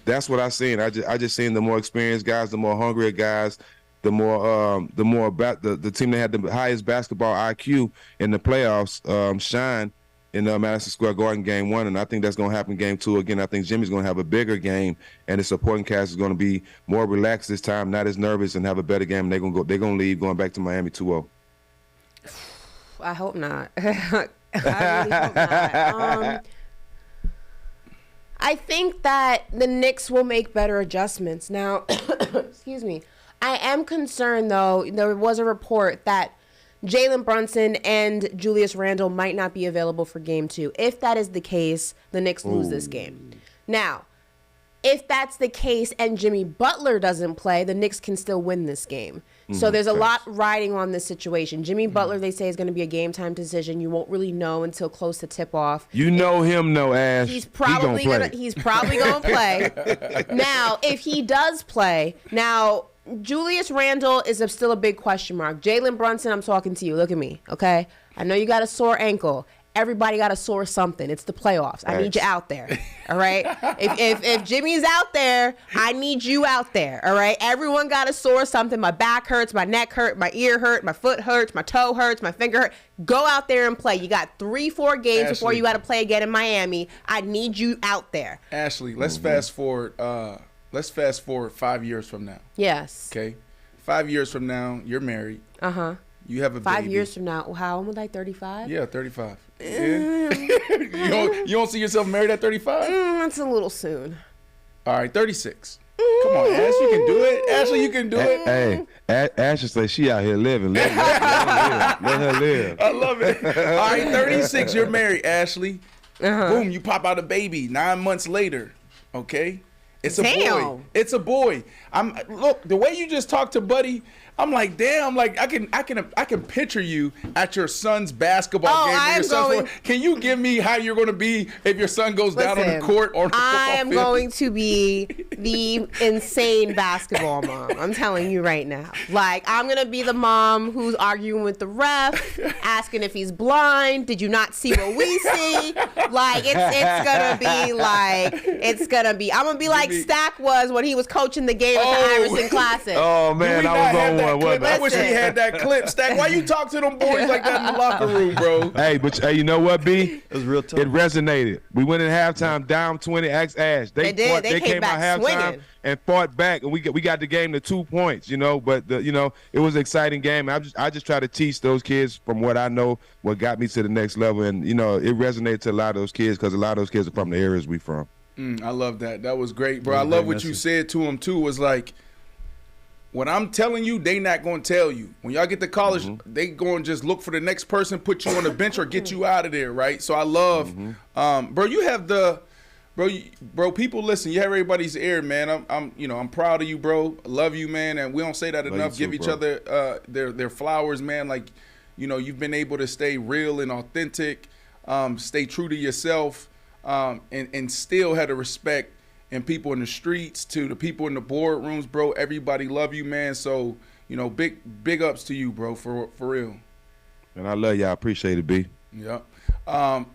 that's what I seen. I just seen the more experienced guys, the more hungrier guys, the more about the team that had the highest basketball IQ in the playoffs shine in Madison Square Garden game 1, and I think that's going to happen game 2 again. I think Jimmy's going to have a bigger game, and the supporting cast is going to be more relaxed this time, not as nervous, and have a better game. And they're going to leave going back to Miami 2-0.
I hope not. I really hope not. I think that the Knicks will make better adjustments. Now, excuse me. I am concerned, though. There was a report that Jalen Brunson and Julius Randle might not be available for game 2. If that is the case, the Knicks lose this game. Now, if that's the case and Jimmy Butler doesn't play, the Knicks can still win this game. So there's a lot riding on this situation. Jimmy Butler, they say, is going to be a game-time decision. You won't really know until close to tip-off.
You know him, no, Ash.
He's probably going to play. Now, if he does play, now Julius Randle is still a big question mark. Jalen Brunson, I'm talking to you. Look at me, okay? I know you got a sore ankle. Everybody got a sore something. It's the playoffs. I need you out there, all right? If Jimmy's out there, I need you out there, all right? Everyone got a sore something. My back hurts, my neck hurt, my ear hurt, my foot hurts, my toe hurts, my finger hurt. Go out there and play. You got 3-4 games before you got to play again in Miami. I need you out there.
Ashley, let's fast forward. Let's fast forward 5 years from now.
Yes.
Okay. 5 years from now, you're married.
Uh-huh.
You have a
5
baby.
years from now, how old am I, 35?
Yeah, 35. Yeah. you don't see yourself married at 35?
That's a little soon.
All right, 36. Come on, Ash, you can do it. Ashley, you can do it.
Hey, Ashley say she out here living. Let her live.
I love it. All right, 36, you're married, Ashley. Boom, you pop out a baby 9 months later. Okay? It's a boy. It's a boy. Look, the way you just talked to Buddy, I'm like, damn, like I can picture you at your son's basketball game. Can you give me how you're going to be if your son goes down on the court or the football field?
I am going to be the insane basketball mom. I'm telling you right now. Like, I'm going to be the mom who's arguing with the ref, asking if he's blind. Did you not see what we see? Like, it's going to be like, I'm going to be like Stack was when he was coaching the game at the Iverson Classic.
Oh, man, I was on one.
I wish we had that clip. Stack, why you talk to them boys like that in the locker room, bro?
Hey, but you know what, B?
It was real tough.
It resonated. We went in halftime down 20. Ask Ash. They did. They came out halftime swinging and fought back, and we got the game to 2 points. You know, but it was an exciting game. I just try to teach those kids from what I know, what got me to the next level, and it resonated to a lot of those kids because a lot of those kids are from the areas we from.
I love that. That was great, bro. I love what you said to them too. Was like, what I'm telling you, they not going to tell you. When y'all get to college, they going to just look for the next person, put you on the bench, or get you out of there, right? So I love, bro. You have bro. People listen. You have everybody's ear, man. I'm proud of you, bro. I love you, man. And we don't say that enough. Give each other their flowers, man. Like, you've been able to stay real and authentic, stay true to yourself, and still had the respect. And people in the streets to the people in the boardrooms, bro. Everybody love you, man. So, big ups to you, bro, for real.
And I love y'all. Appreciate it, B.
Yep. I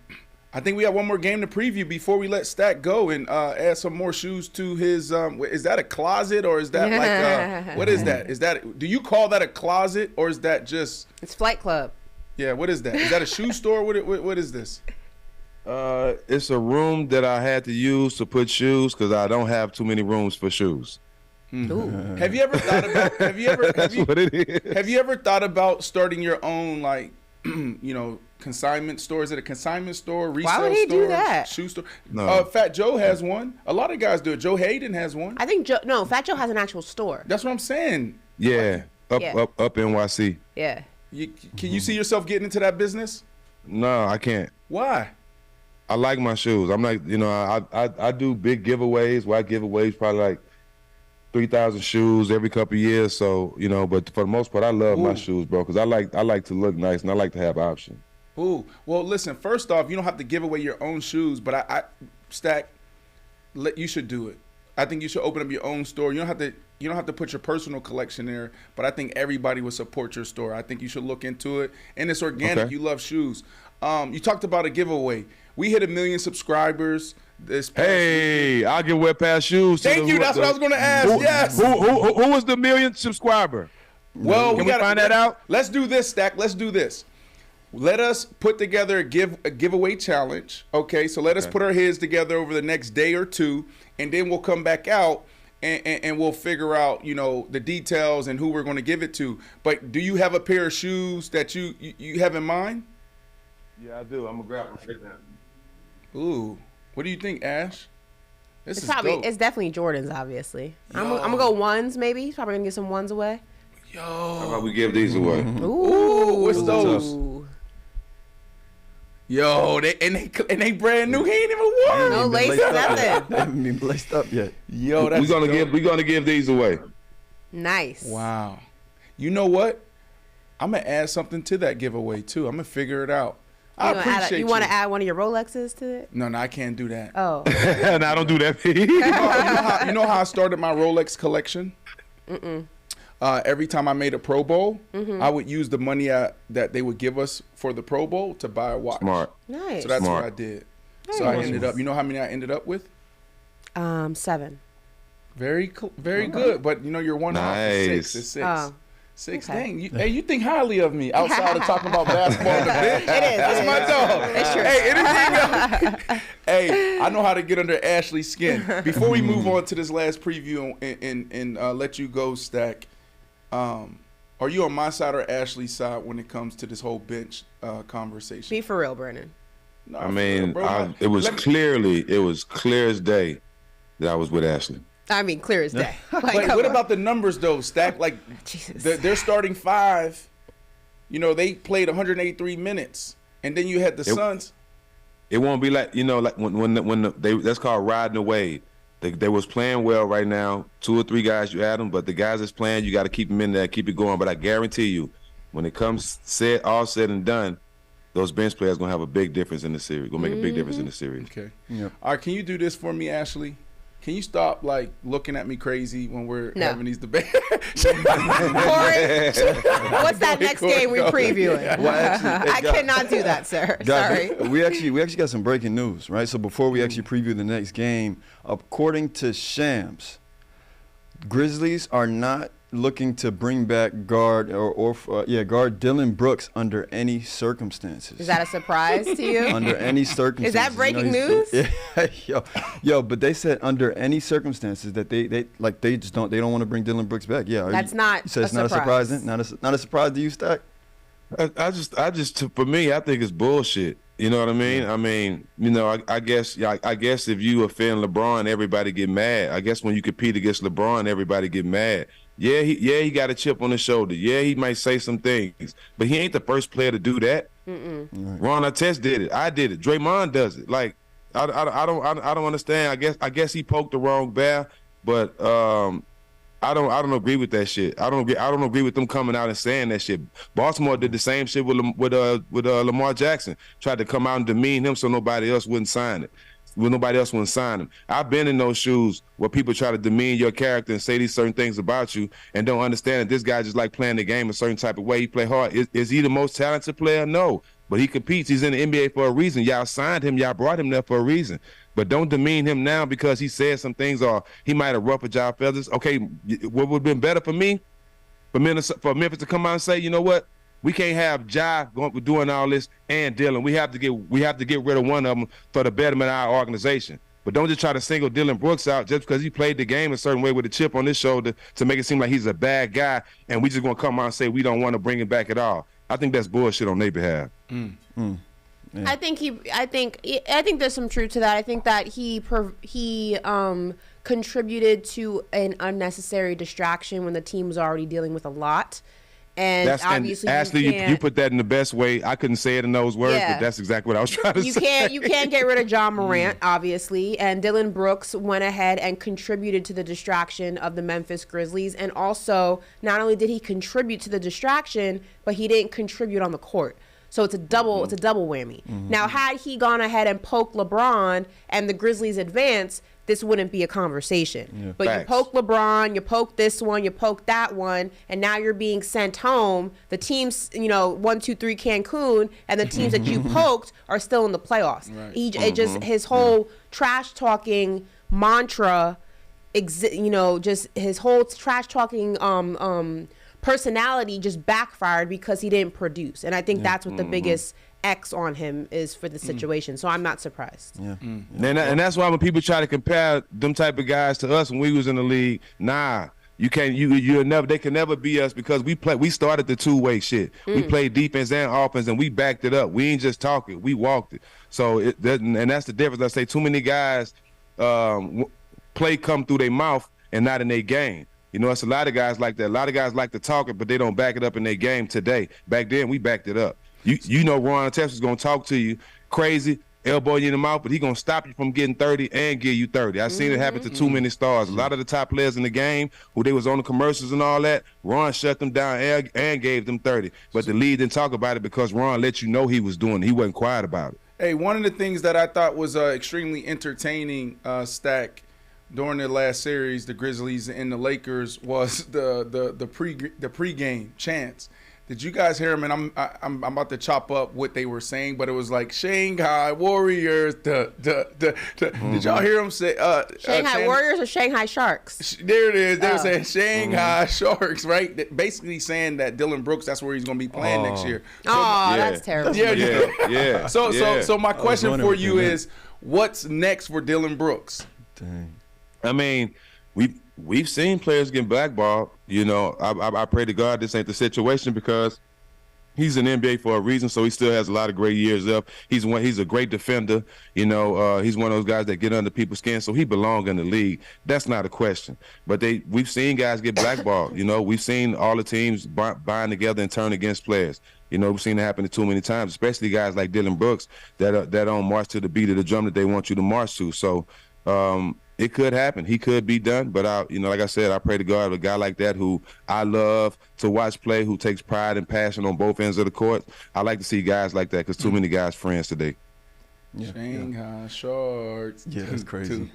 think we have one more game to preview before we let Stack go and add some more shoes to his. Is that a closet or is that like what is that? Do you call that a closet or is that just?
It's Flight Club.
Yeah. What is that? Is that a shoe store? What is this?
It's a room that I had to use to put shoes because I don't have too many rooms for shoes.
Have you ever thought about? What it is. Have you ever thought about starting your own consignment store? Is it a consignment store, resale store?
Why would he do that?
Shoe store.
No.
Fat Joe has one. A lot of guys do it. Joe Hayden has one.
I think Fat Joe has an actual store.
That's what I'm saying.
Yeah, up NYC.
Yeah.
Can you see yourself getting into that business?
No, I can't.
Why?
I like my shoes. I'm like, I do big giveaways. Where I give away probably like 3,000 shoes every couple of years. So, but for the most part, I love my shoes, bro, because I like to look nice and I like to have options.
Ooh, well, listen. First off, you don't have to give away your own shoes, but I Stack, you should do it. I think you should open up your own store. You don't have to put your personal collection there, but I think everybody would support your store. I think you should look into it, and it's organic. Okay. You love shoes. You talked about a giveaway. We hit 1 million subscribers this past week.
I'll give away past shoes.
Thank you. That's what I was going to ask. Yes.
Who was the 1 millionth subscriber?
Well,
can we find that out?
Let's do this, Stack. Let's do this. Let us put together a giveaway challenge. Okay, so let us put our heads together over the next day or two, and then we'll come back out and we'll figure out, the details and who we're going to give it to. But do you have a pair of shoes that you have in mind?
Yeah, I do. I'm gonna grab one right now.
Ooh, what do you think, Ash?
It's definitely Jordans, obviously. I'm gonna go ones, maybe. He's probably gonna give some ones away.
Yo,
how about we give these away?
Ooh, what's those? Yo, they brand new. He ain't even worn.
No lace, nothing.
They haven't even laced up yet.
Yo,
we're gonna give these away.
Nice.
Wow. You know what? I'm gonna add something to that giveaway too. I'm gonna figure it out. I appreciate you.
You want to add one of your Rolexes to it?
No, I can't do that.
Oh.
No, I don't do that.
You know how I started my Rolex collection? Every time I made a Pro Bowl, I would use the money that they would give us for the Pro Bowl to buy a watch.
Smart.
Nice.
So that's
Smart.
what I did. So I ended up, you know how many I ended up with?
7.
Very good. But you're one off.
Nice.
It's 6.
Oh.
6.
Okay.
Dang. You think highly of me outside of talking about basketball and the bench.
It is.
That's my dog.
It's true.
Hey, anything else? Hey, I know how to get under Ashley's skin. Before we move on to this last preview and let you go, Stack, are you on my side or Ashley's side when it comes to this whole bench conversation?
Be for real, Brandon.
No,
I mean,
bro,
it was clear as day that I was with Ashley.
I mean, clear as day.
But what about the numbers, though, Stack? Like,
Jesus.
They're starting 5. They played 183 minutes, and then you had the Suns.
It won't be like when that's called riding the wave. They was playing well right now. 2 or 3 guys you add them, but the guys that's playing, you got to keep them in there, keep it going. But I guarantee you, when it comes all said and done, those bench players gonna have a big difference in the series. Gonna make a big difference in the series.
Okay.
Yeah.
All right. Can you do this for me, Ashley? Can you stop looking at me crazy when we're having these debates?
Corey, what's that next game we're previewing?
Well, actually,
I cannot do that, sir.
Guys,
Sorry.
we actually got some breaking news, right? So before we actually preview the next game, according to Shams, Grizzlies are not looking to bring back guard Dillon Brooks under any circumstances.
Is that a surprise to you?
Under any circumstances.
Is that breaking news?
Yo, but they said under any circumstances that they don't want to bring Dillon Brooks back. Yeah,
that's not.
So it's not surprising. Not a surprise to you, Stack.
I just for me, I think it's bullshit. You know what I mean? I mean, I guess if you offend LeBron, everybody get mad. I guess when you compete against LeBron, everybody get mad. Yeah, he got a chip on his shoulder. Yeah, he might say some things, but he ain't the first player to do that.
Right.
Ron Artest did it. I did it. Draymond does it. Like, I don't understand. I guess he poked the wrong bear, but I don't agree with that shit. I don't agree with them coming out and saying that shit. Baltimore did the same shit with Lamar Jackson. Tried to come out and demean him so nobody else wouldn't sign it. Nobody else wouldn't sign him. I've been in those shoes where people try to demean your character and say these certain things about you and don't understand that this guy just like playing the game a certain type of way. He play hard. Is he the most talented player? No. But he competes. He's in the NBA for a reason. Y'all signed him. Y'all brought him there for a reason. But don't demean him now because he said some things or he might have ruffled y'all feathers. Okay, what would have been better for me? For Memphis to come out and say, you know what? We can't have Ja doing all this and Dillon. We have to get rid of one of them for the betterment of our organization. But don't just try to single Dillon Brooks out just because he played the game a certain way with a chip on his shoulder to make it seem like he's a bad guy and we just gonna come out and say we don't want to bring him back at all. I think that's bullshit on their behalf.
Yeah.
I think there's some truth to that. I think that he contributed to an unnecessary distraction when the team was already dealing with a lot. And obviously,
Ashley, you put that in the best way. I couldn't say it in those words, but that's exactly what I was trying to say.
You can't get rid of John Morant, obviously. And Dillon Brooks went ahead and contributed to the distraction of the Memphis Grizzlies. And also, not only did he contribute to the distraction, but he didn't contribute on the court. So it's a double whammy. Now, had he gone ahead and poked LeBron and the Grizzlies advanced, this wouldn't be a conversation. Yeah. But Facts. You poke LeBron, you poke this one, you poke that one, and now you're being sent home. The teams, 1, 2, 3 Cancun, and the teams that you poked are still in the playoffs. Right. His whole trash talking mantra, just his whole trash talking personality just backfired because he didn't produce. And I think that's what the biggest X on him is for the situation. So I'm not surprised. Yeah.
And that's why when people try to compare them type of guys to us when we was in the league, you can't. They can never be us because we started the two-way shit. We played defense and offense, and we backed it up. We ain't just talking. We walked it. So and that's the difference. I say too many guys play come through their mouth and not in their game. It's a lot of guys like that. A lot of guys like to talk it, but they don't back it up in their game today. Back then, we backed it up. Ron Artest is going to talk to you crazy, elbow you in the mouth, but he's going to stop you from getting 30 and give you 30. I've seen it happen to too many stars. A lot of the top players in the game, who they was on the commercials and all that, Ron shut them down and gave them 30. But the league didn't talk about it because Ron let you know he was doing it. He wasn't quiet about it.
Hey, one of the things that I thought was extremely entertaining, Stack, during the last series, the Grizzlies and the Lakers, was the pregame chants. Did you guys hear him? And I'm about to chop up what they were saying, but it was like Shanghai Warriors. Did y'all hear him say
Shanghai Warriors or Shanghai Sharks?
There it is. They were saying Shanghai Sharks, right? Basically saying that Dillon Brooks, that's where he's going to be playing next year.
That's terrible.
Yeah. So my question for you is, what's next for Dillon Brooks?
Dang.
I mean, we've seen players get blackballed. I pray to God this ain't the situation because he's in the NBA for a reason, so he still has a lot of great years left. He's a great defender. He's one of those guys that get under people's skin, so he belongs in the league. That's not a question. But we've seen guys get blackballed. We've seen all the teams bind together and turn against players. We've seen it happen too many times, especially guys like Dillon Brooks that don't march to the beat of the drum that they want you to march to. So it could happen. He could be done, but like I said, I pray to God a guy like that who I love to watch play, who takes pride and passion on both ends of the court. I like to see guys like that because too many guys friends today.
Yeah. Shanghai Sharks.
Yeah, that's crazy.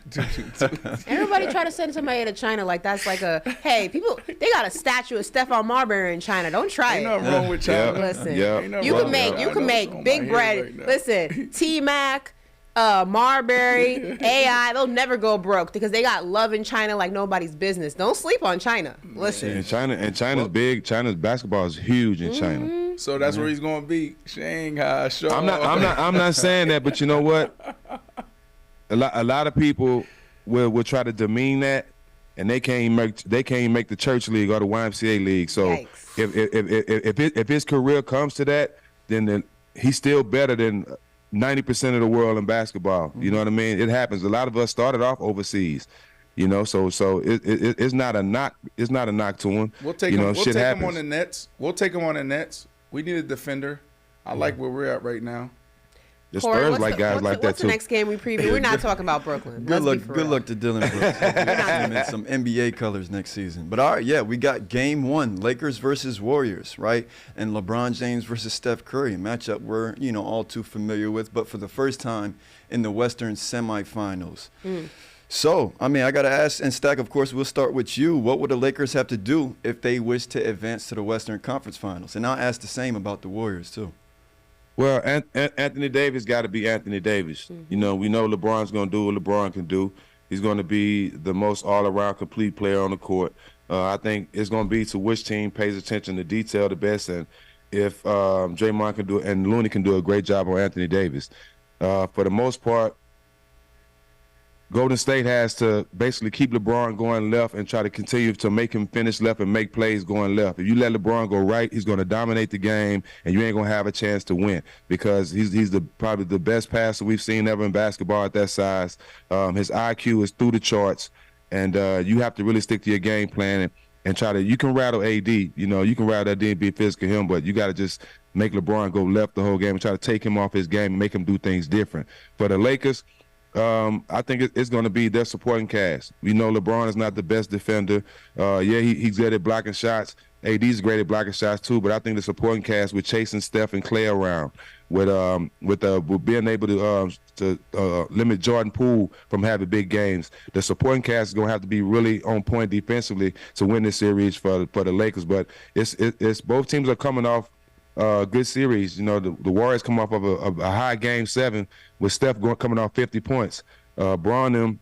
Everybody try to send somebody to China like that's like hey, people, they got a statue of Stephon Marbury in China. Don't try it.
Ain't nothing wrong with China.
Listen, you can make big bread. Right. Listen, T-Mac, Marbury, AI, they'll never go broke because they got love in China like nobody's business. Don't sleep on China. Listen.
And China's big. China's basketball is huge in China.
So that's where he's going to be. Shanghai Sharks.
I'm not saying that, but you know what? A lot of people will try to demean that, and they can't make the church league or the YMCA league. So if his career comes to that, then he's still better than 90% of the world in basketball. You know what I mean? It happens. A lot of us started off overseas. So it's not a knock. It's not a knock to him.
We'll take him. We'll take him on the Nets. We need a defender. I like where we're at right now.
The Spurs like guys like that too.
What's the next game we preview? We're not talking about Brooklyn.
Good luck to Dillon Brooks. Him in some NBA colors next season. But all right, we got game 1, Lakers versus Warriors, right? And LeBron James versus Steph Curry, a matchup we're all too familiar with, but for the first time in the Western semifinals. So, I got to ask, and Stack, of course, we'll start with you. What would the Lakers have to do if they wish to advance to the Western Conference Finals? And I'll ask the same about the Warriors, too.
Well, Anthony Davis got to be Anthony Davis. We know LeBron's going to do what LeBron can do. He's going to be the most all-around complete player on the court. I think it's going to be to which team pays attention to detail the best, and if Draymond can do it and Looney can do a great job on Anthony Davis. For the most part, Golden State has to basically keep LeBron going left and try to continue to make him finish left and make plays going left. If you let LeBron go right, he's going to dominate the game, and you ain't going to have a chance to win because he's probably the best passer we've seen ever in basketball at that size. His IQ is through the charts, and you have to really stick to your game plan. and you can rattle AD, you know, you can rattle that D and be physical him, but you got to just make LeBron go left the whole game and try to take him off his game and make him do things different. For the Lakers, I think it's going to be their supporting cast. We know LeBron is not the best defender. He's good at blocking shots. AD's great at blocking shots too, but I think the supporting cast with chasing Steph and Clay around, with being able to limit Jordan Poole from having big games, the supporting cast is going to have to be really on point defensively to win this series for the Lakers. But it's both teams are coming off good series. You know, the Warriors come off of a high game 7 with Steph coming off 50 points. Braun them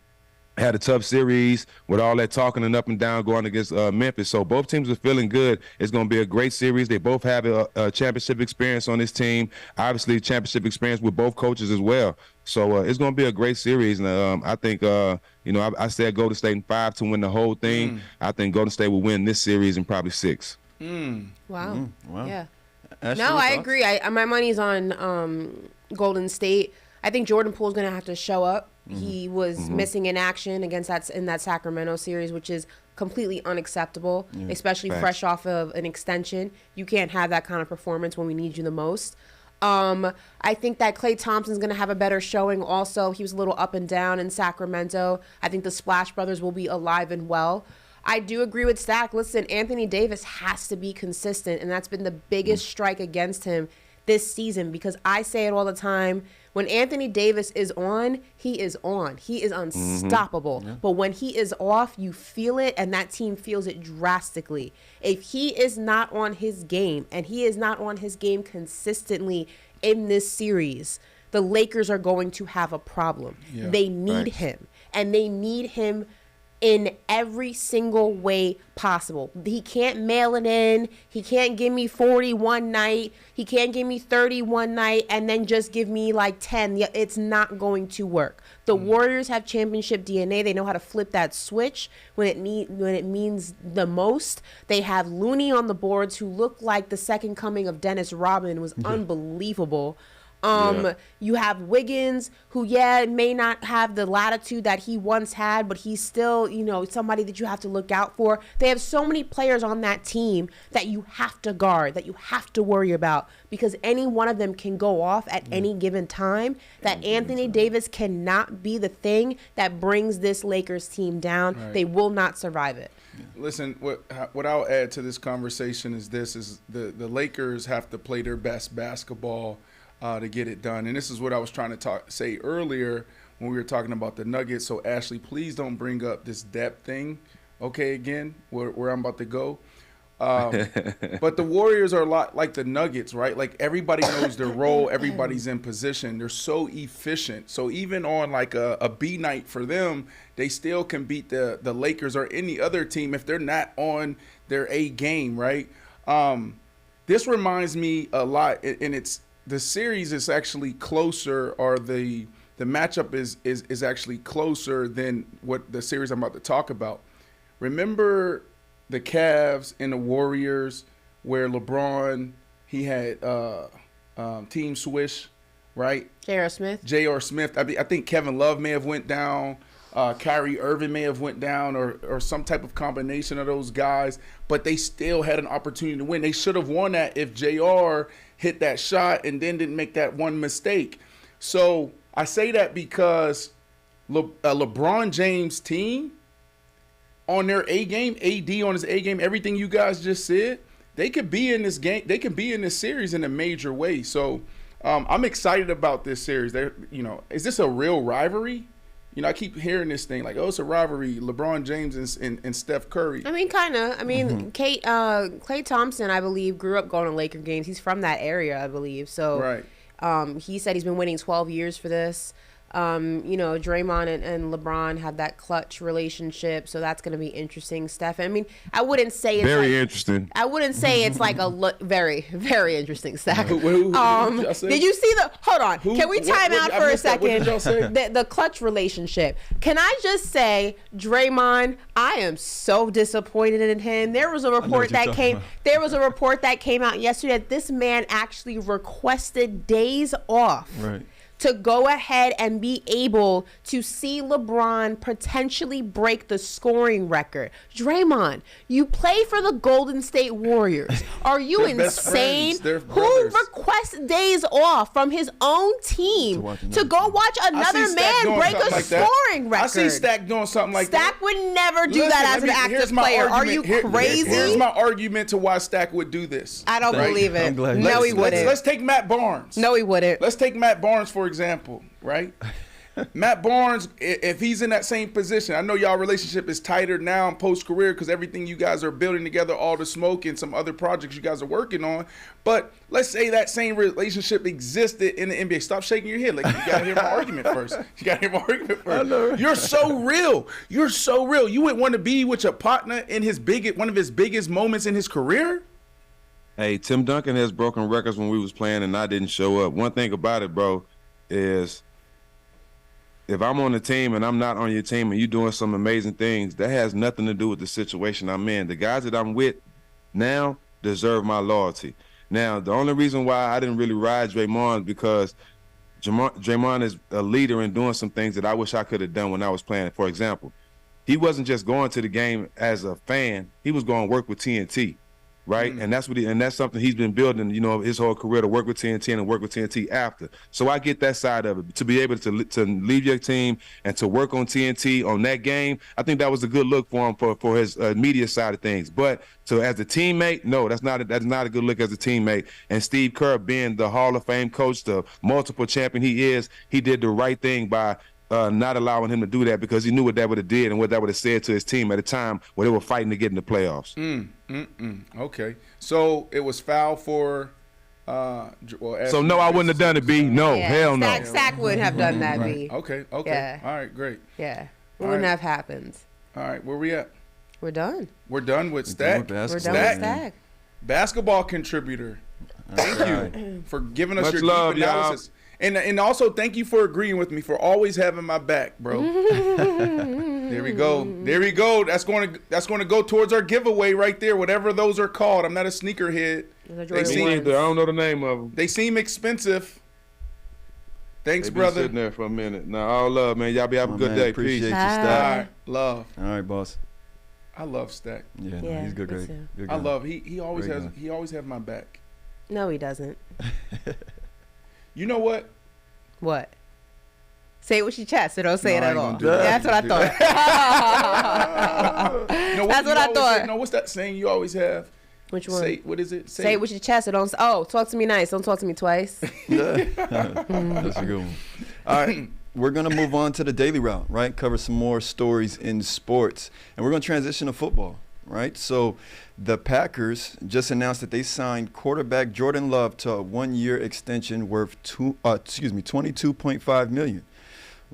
had a tough series with all that talking and up and down going against Memphis. So both teams are feeling good. It's going to be a great series. They both have a championship experience on this team. Obviously, championship experience with both coaches as well. So it's going to be a great series. And I think, I said Golden State in 5 to win the whole thing. I think Golden State will win this series in probably 6.
Wow.
Wow.
Yeah.
Ashley,
No, I
thoughts?
agree. My money's on Golden State. I think Jordan Poole's going to have to show up. He was missing in action in that Sacramento series, which is completely unacceptable, especially fresh off of an extension. You can't have that kind of performance when we need you the most. I think that Klay Thompson's going to have a better showing also. He was a little up and down in Sacramento. I think the Splash Brothers will be alive and well. I do agree with Stack. Listen, Anthony Davis has to be consistent, and that's been the biggest strike against him this season, because I say it all the time. When Anthony Davis is on, he is on. He is unstoppable. But when he is off, you feel it, and that team feels it drastically. If he is not on his game, and he is not on his game consistently in this series, the Lakers are going to have a problem. They need him, and they need him in every single way possible. He can't mail it in. He can't give me 40 one night. He can't give me 30 one night and then just give me like 10. It's not going to work. The Warriors have championship DNA. They know how to flip that switch when it means the most. They have Looney on the boards, who looked like the second coming of Dennis Rodman. Was unbelievable. You have Wiggins, who may not have the latitude that he once had, but he's still, somebody that you have to look out for. They have so many players on that team that you have to guard, that you have to worry about, because any one of them can go off at any given time. That Anthony Davis cannot be the thing that brings this Lakers team down. Right. They will not survive it.
Listen, what I'll add to this conversation is the Lakers have to play their best basketball to get it done. And this is what I was trying to say earlier when we were talking about the Nuggets. So, Ashley, please don't bring up this depth thing, okay, again, where I'm about to go. But the Warriors are a lot like the Nuggets, right? Like, everybody knows their role. Everybody's in position. They're so efficient. So even on like a B night for them, they still can beat the Lakers or any other team if they're not on their A game, right? This reminds me a lot, and the series is actually closer, or the matchup is actually closer than what the series I'm about to talk about. Remember the Cavs and the Warriors, where LeBron, he had Team Swish, right?
J.R. Smith.
J.R. Smith. I think Kevin Love may have went down. Kyrie Irving may have went down, or some type of combination of those guys, but they still had an opportunity to win. They should have won that if JR hit that shot and then didn't make that one mistake. So I say that because LeBron James team on their A game, AD on his A game, everything you guys just said, they could be in this game. They could be in this series in a major way. So I'm excited about this series. Is this a real rivalry? I keep hearing this thing like, oh, it's a rivalry, LeBron James and Steph Curry.
I mean, kind of. I mean, Klay Thompson, I believe, grew up going to Laker games. He's from that area, I believe. So
right.
He said he's been waiting 12 years for this. Draymond and LeBron have that clutch relationship, so that's going to be interesting. Steph, I mean, I wouldn't say it's
very interesting.
I wouldn't say it's like very, very interesting, Steph.
Did
you see the? Hold on, can we time out for a second?
What did y'all say?
The clutch relationship. Can I just say, Draymond? I am so disappointed in him. There was a report that came. There was a report that came out yesterday that this man actually requested days off.
Right.
to go ahead and be able to see LeBron potentially break the scoring record. Draymond, you play for the Golden State Warriors. Are you insane? Who requests days off from his own team to go watch another man break a scoring record?
I see Stack doing something like
that. Stack would never do that as an active player. Are you crazy?
Here's my argument to why Stack would do this.
I don't believe it. No, he wouldn't.
Let's take Matt Barnes.
No, he wouldn't.
Let's take Matt Barnes, for example, right? Matt Barnes, if he's in that same position, I know y'all relationship is tighter now in post-career because everything you guys are building together, all the smoke and some other projects you guys are working on. But let's say that same relationship existed in the NBA. Stop shaking your head. Like, you got to hear my argument first. You got to hear my argument first. I know. You're so real. You're so real. You would want to be with your partner in one of his biggest moments in his career?
Hey, Tim Duncan has broken records when we was playing and I didn't show up. One thing about it, bro, is if I'm on the team and I'm not on your team and you're doing some amazing things, that has nothing to do with the situation I'm in. The guys that I'm with now deserve my loyalty. Now, the only reason why I didn't really ride Draymond is because Draymond is a leader in doing some things that I wish I could have done when I was playing. For example, he wasn't just going to the game as a fan. He was going to work with TNT. Right, and that's something he's been building, his whole career, to work with TNT and work with TNT after. So I get that side of it, to be able to leave your team and to work on TNT on that game. I think that was a good look for him for his media side of things. But so as a teammate, no, that's not a good look as a teammate. And Steve Kerr, being the Hall of Fame coach, the multiple champion he did the right thing by not allowing him to do that, because he knew what that would have did and what that would have said to his team at a time where they were fighting to get in the playoffs.
Okay. So it was foul for
so no, I wouldn't have done it, B. No, hell no.
Stack wouldn't have done that, B.
Okay.
Yeah.
All right, great.
Yeah. It wouldn't have happened.
All right, where we at?
We're done.
We're done with Stack.
We're done with Stack.
Basketball contributor. Thank you for giving us
Much
your
love,
deep analysis. And also thank you for agreeing with me, for always having my back, bro. There we go. That's going to go towards our giveaway right there, whatever those are called. I'm not a sneakerhead.
I don't know the name of them.
They seem expensive. Thanks,
they
brother.
Sitting there for a minute. Now, all love, man. Y'all be having a good day.
Appreciate
Peace.
you, Stack.
All right, love.
All right, boss.
I love Stack.
Yeah, he's good, great.
I love. He always has my back.
No, he doesn't.
You know what?
What? Say it with your chest, or don't say it at all.
That's
what I thought. That's what I thought.
No, what's that saying you always have?
Which one?
What is it?
Say it with your chest, or don't. Oh, talk to me nice. Don't talk to me twice.
That's a good one. All right. We're going to move on to the daily route, right? Cover some more stories in sports. And we're going to transition to football, right? So the Packers just announced that they signed quarterback Jordan Love to a one-year extension worth $22.5 million,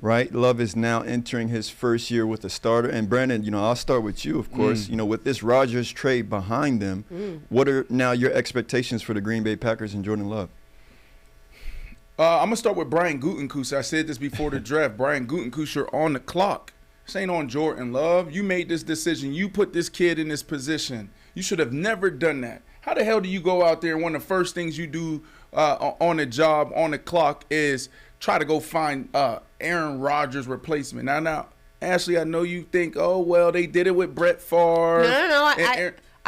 right? Love is now entering his first year with a starter. And Brandon, I'll start with you, of course. With this Rodgers trade behind them, what are now your expectations for the Green Bay Packers and Jordan Love?
I'm going to start with Brian Gutekunst. I said this before the draft. Brian Gutekunst, you're on the clock. This ain't on Jordan Love. You made this decision. You put this kid in this position. You should have never done that. How the hell do you go out there and one of the first things you do on the job, on the clock, is try to go find Aaron Rodgers' replacement? Now, Ashley, I know you think, oh, well, they did it with Brett Favre.
No.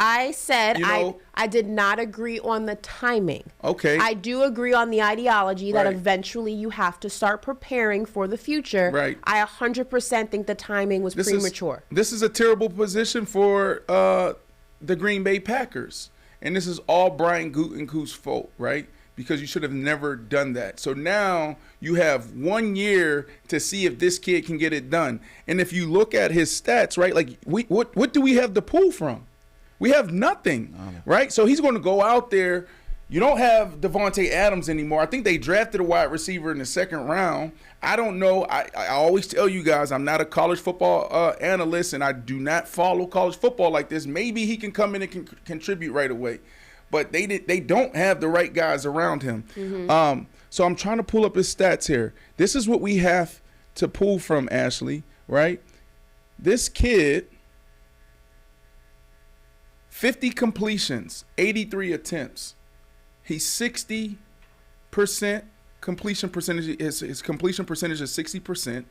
I said I did not agree on the timing.
Okay.
I do agree on the ideology that eventually you have to start preparing for the future.
Right.
I 100% think the timing was premature.
This is a terrible position for the Green Bay Packers. And this is all Brian Gutekunst's fault, right? Because you should have never done that. So now you have 1 year to see if this kid can get it done. And if you look at his stats, right, like what do we have to pull from? We have nothing, right? So he's going to go out there. You don't have Devontae Adams anymore. I think they drafted a wide receiver in the second round. I don't know. I always tell you guys, I'm not a college football analyst, and I do not follow college football like this. Maybe he can come in and contribute right away. But they don't have the right guys around him. So I'm trying to pull up his stats here. This is what we have to pull from, Ashley, right? This kid, 50 completions, 83 attempts. He's 60% completion percentage. His completion percentage is 60%.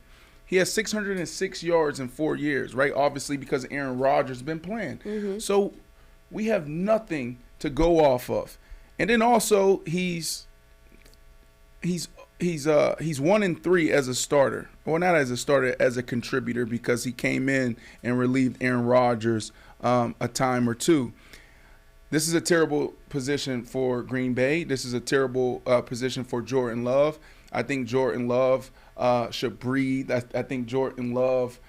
He has 606 yards in 4 years, right? Obviously, because Aaron Rodgers has been playing. So we have nothing to go off of. And then also he's 1-3 as a starter. Well, not as a starter, as a contributor, because he came in and relieved Aaron Rodgers a time or two. This is a terrible position for Green Bay. This is a terrible position for Jordan Love. I think Jordan Love should breathe. I think Jordan Love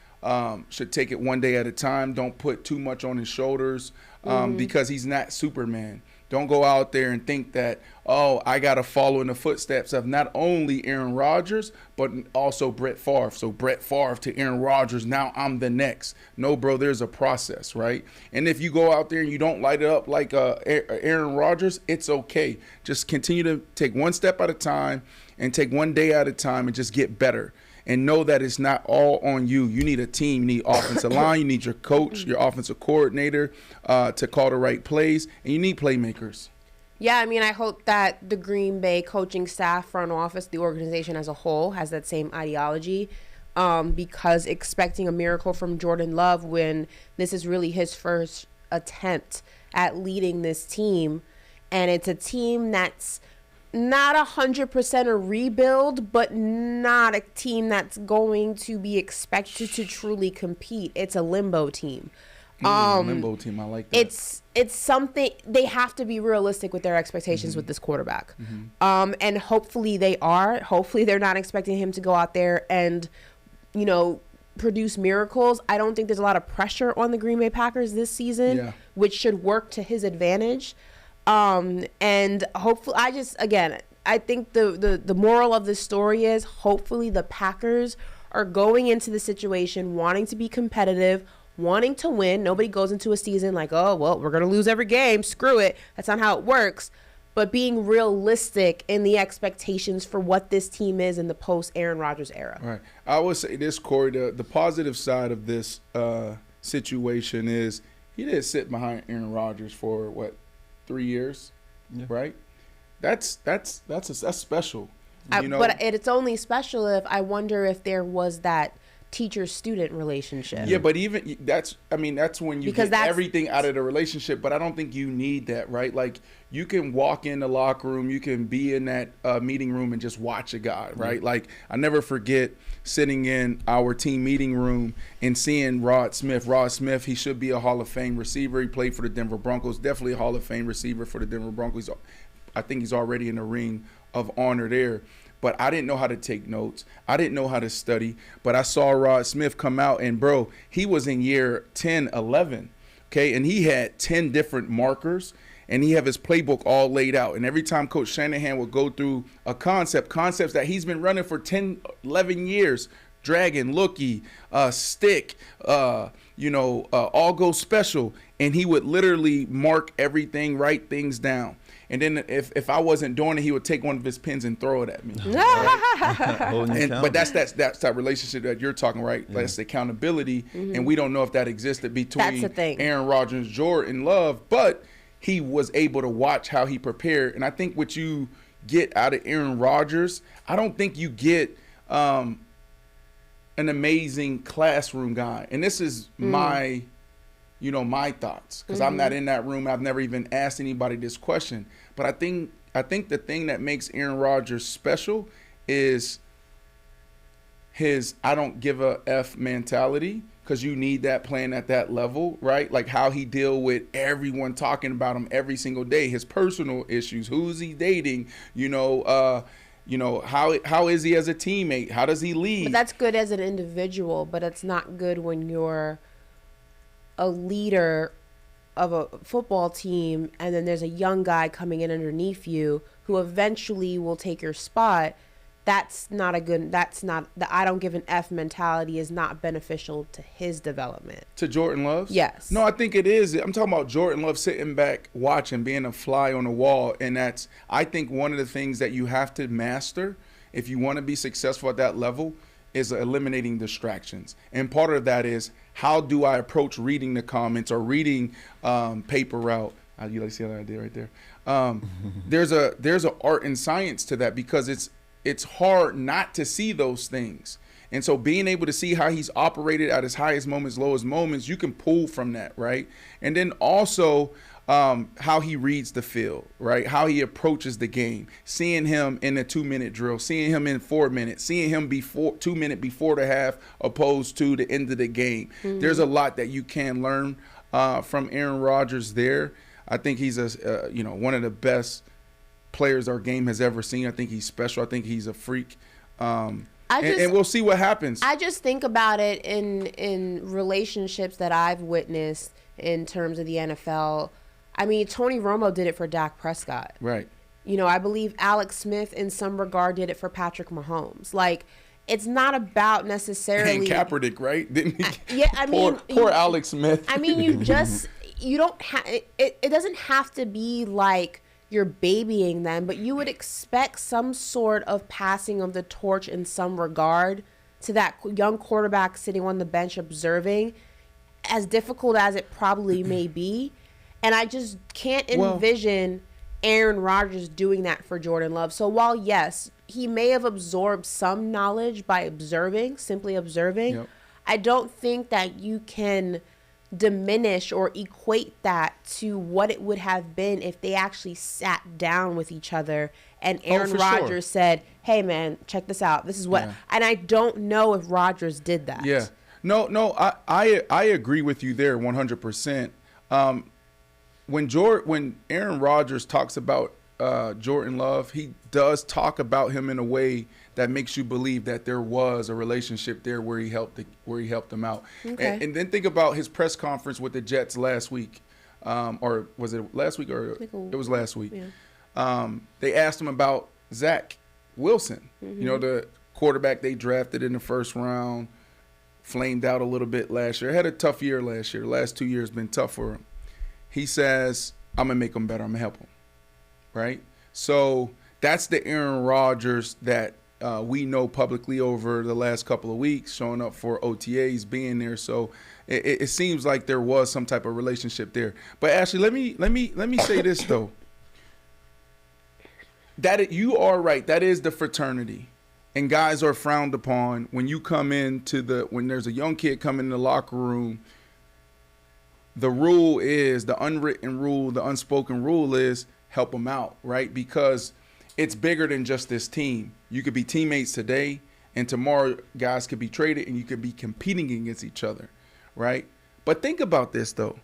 should take it one day at a time. Don't put too much on his shoulders because he's not Superman. Don't go out there and think that, oh, I got to follow in the footsteps of not only Aaron Rodgers, but also Brett Favre. So Brett Favre to Aaron Rodgers, now I'm the next. No, bro, there's a process, right? And if you go out there and you don't light it up like Aaron Rodgers, it's okay. Just continue to take one step at a time and take one day at a time and just get better. And know that it's not all on you. You need a team. You need offensive line. You need your coach, your offensive coordinator to call the right plays. And you need playmakers.
Yeah, I mean, I hope that the Green Bay coaching staff, front office, the organization as a whole has that same ideology, because expecting a miracle from Jordan Love when this is really his first attempt at leading this team, and it's a team that's not 100% a rebuild, but not a team that's going to be expected to truly compete. It's a limbo team.
Limbo team, I like that.
It's something they have to be realistic with their expectations with this quarterback. And hopefully they are. Hopefully they're not expecting him to go out there and, produce miracles. I don't think there's a lot of pressure on the Green Bay Packers this season, which should work to his advantage. And hopefully, I think the moral of this story is hopefully the Packers are going into the situation wanting to be competitive, wanting to win. Nobody goes into a season like, oh, well, we're going to lose every game. Screw it. That's not how it works. But being realistic in the expectations for what this team is in the post-Aaron Rodgers era.
Right. I would say this, Corey, the positive side of this situation is he didn't sit behind Aaron Rodgers for, 3 years, right? That's special.
But it's only special if I wonder if there was that teacher-student relationship.
Yeah, but even that's when you get everything out of the relationship. But I don't think you need that, right? Like you can walk in the locker room, you can be in that meeting room and just watch a guy, right? Like I never forget sitting in our team meeting room and seeing Rod Smith. Rod Smith, he should be a Hall of Fame receiver. He played for the Denver Broncos. Definitely a Hall of Fame receiver for the Denver Broncos. I think he's already in the ring of honor there. But I didn't know how to take notes. I didn't know how to study. But I saw Rod Smith come out, and, bro, he was in year 10, 11, okay? And he had 10 different markers, and he have his playbook all laid out. And every time Coach Shanahan would go through a concepts that he's been running for 10, 11 years, dragon, looky, stick, all go special, and he would literally mark everything, write things down. And then if I wasn't doing it, he would take one of his pens and throw it at me. Right? But that's that relationship that you're talking, right? Yeah. That's the accountability, and we don't know if that existed between Aaron Rodgers, Jordan Love, but he was able to watch how he prepared. And I think what you get out of Aaron Rodgers, I don't think you get an amazing classroom guy. And this is my thoughts, because I'm not in that room. I've never even asked anybody this question. But I think the thing that makes Aaron Rodgers special is his I don't give a F mentality, because you need that playing at that level, right? Like how he deal with everyone talking about him every single day, his personal issues, who's he dating, how is he as a teammate? How does he lead?
But that's good as an individual, but it's not good when you're a leader of a football team and then there's a young guy coming in underneath you who eventually will take your spot. The I don't give an F mentality is not beneficial to his development.
To Jordan Love?
Yes.
No, I think it is. I'm talking about Jordan Love sitting back, watching, being a fly on the wall. And that's, I think, one of the things that you have to master if you want to be successful at that level is eliminating distractions. And part of that is, how do I approach reading the comments or reading paper route? You see what I did right there? There's a art and science to that, because it's hard not to see those things. And so being able to see how he's operated at his highest moments, lowest moments, you can pull from that, right? And then also how he reads the field, right? How he approaches the game, seeing him in a 2-minute drill, seeing him in 4 minutes, seeing him 2 minutes before the half opposed to the end of the game. Mm-hmm. There's a lot that you can learn from Aaron Rodgers there. I think he's one of the best players our game has ever seen. I think he's special. I think he's a freak. And we'll see what happens.
I just think about it in relationships that I've witnessed in terms of the NFL. I mean, Tony Romo did it for Dak Prescott.
Right.
I believe Alex Smith in some regard did it for Patrick Mahomes. Like, it's not about necessarily.
And Kaepernick, right? Didn't he?
Yeah, I mean,
poor Alex Smith.
I mean, you don't have it doesn't have to be like you're babying them, but you would expect some sort of passing of the torch in some regard to that young quarterback sitting on the bench observing, as difficult as it probably may be. And I just can't envision Aaron Rodgers doing that for Jordan Love. So while, yes, he may have absorbed some knowledge by simply observing, yep. I don't think that you can diminish or equate that to what it would have been if they actually sat down with each other and Aaron Rodgers said, hey, man, check this out. This is what – and I don't know if Rodgers did that.
Yeah. No, I agree with you there 100%. When Aaron Rodgers talks about Jordan Love, he does talk about him in a way that makes you believe that there was a relationship there where he helped him out. Okay. And then think about his press conference with the Jets last week, or was it last week or it was last week? Yeah. They asked him about Zach Wilson, the quarterback they drafted in the first round, flamed out a little bit last year. Had a tough year last year. The last 2 years been tough for him. He says, I'm going to make him better. I'm going to help him. Right? So that's the Aaron Rodgers that we know publicly over the last couple of weeks, showing up for OTAs, being there. So it seems like there was some type of relationship there. But Ashley, let me say this though. You are right. That is the fraternity. And guys are frowned upon when you come when there's a young kid coming in the locker room. The rule is, the unwritten rule, the unspoken rule is help them out, right? Because it's bigger than just this team. You could be teammates today, and tomorrow guys could be traded, and you could be competing against each other, right? But think about this, though.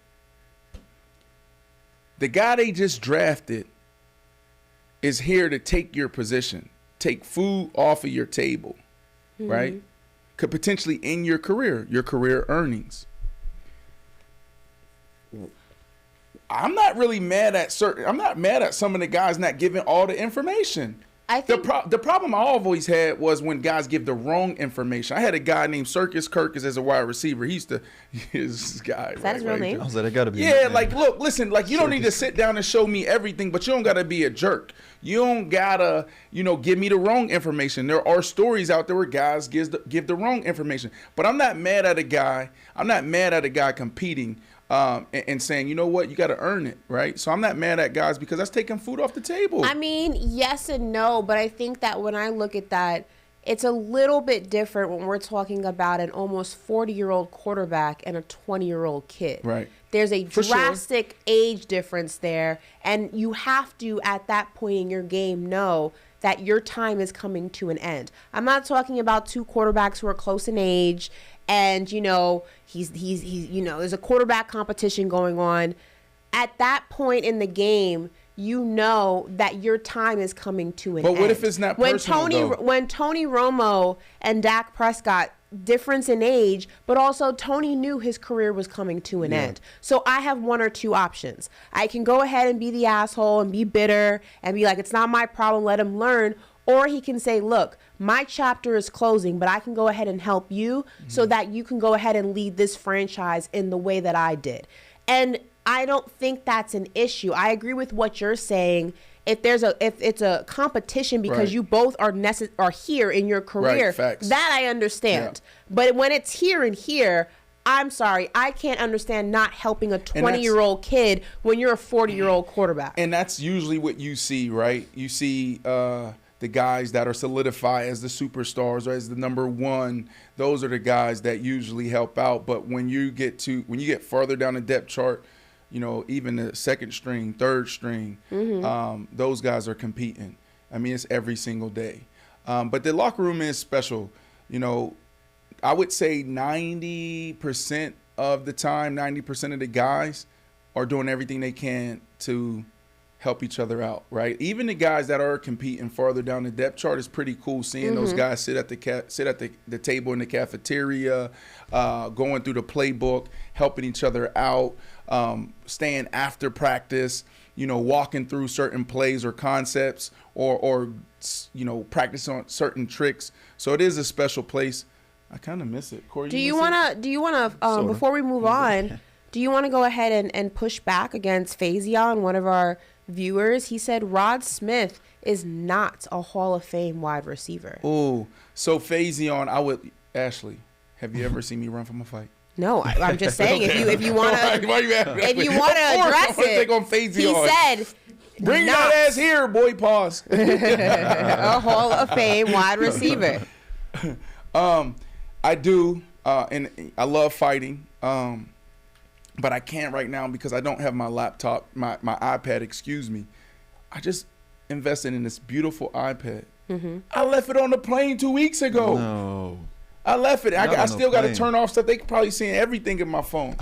The guy they just drafted is here to take your position, take food off of your table, right? Could potentially end your career earnings. I'm not really mad at some of the guys not giving all the information. I think the problem I always had was when guys give the wrong information. I had a guy named Circus Kirkus as a wide receiver. He used to his guy.
Is that his real name?
I was like, that gotta be.
Yeah, like look, listen, like you don't need to sit down and show me everything, but you don't gotta be a jerk. You don't gotta, give me the wrong information. There are stories out there where guys give the wrong information. But I'm not mad at a guy. I'm not mad at a guy competing. And saying, you know what, you got to earn it, right? So I'm not mad at guys because that's taking food off the table.
I mean, yes and no, but I think that when I look at that, it's a little bit different when we're talking about an almost 40-year-old quarterback and a 20-year-old kid.
Right.
There's a drastic age difference there, and you have to, at that point in your game, know that your time is coming to an end. I'm not talking about two quarterbacks who are close in age and, he's there's a quarterback competition going on. At that point in the game, that your time is coming to an end.
But what if it's not personal,
when Tony Romo and Dak Prescott, difference in age, but also Tony knew his career was coming to an end. So I have one or two options. I can go ahead and be the asshole and be bitter and be like, it's not my problem, let him learn. Or he can say, look, my chapter is closing, but I can go ahead and help you so that you can go ahead and lead this franchise in the way that I did. And I don't think that's an issue. I agree with what you're saying. If it's a competition because you both are here in your career, that I understand. Yeah. But when it's here and here, I'm sorry, I can't understand not helping a 20-year-old kid when you're a 40-year-old quarterback.
And that's usually what you see, right? You see the guys that are solidified as the superstars or as the number one. Those are the guys that usually help out. But when you get further down the depth chart, you know, even the second string, third string, those guys are competing. I mean, it's every single day. But the locker room is special. You know, I would say 90% of the time, 90% of the guys are doing everything they can to help each other out, right? Even the guys that are competing farther down the depth chart is pretty cool. Seeing those guys sit at the table in the cafeteria, going through the playbook, helping each other out, staying after practice, you know, walking through certain plays or concepts, or you know, practice on certain tricks. So it is a special place. I kind of miss it. Corey,
do you wanna before we move on, do you want to go ahead and push back against Fazion, one of our viewers? He said Rod Smith is not a Hall of Fame wide receiver.
Oh, so Fazion, Ashley, have you ever seen me run from a fight?
No, I'm just saying if you want to address it.
On Fazion.
He said,
"Bring that ass here, boy." Pause.
A Hall of Fame wide receiver.
I do, and I love fighting. But I can't right now because I don't have my laptop, my iPad, excuse me. I just invested in this beautiful iPad. I left it on the plane 2 weeks ago.
No.
I left it. I still got to turn off stuff. They could probably see everything in my phone.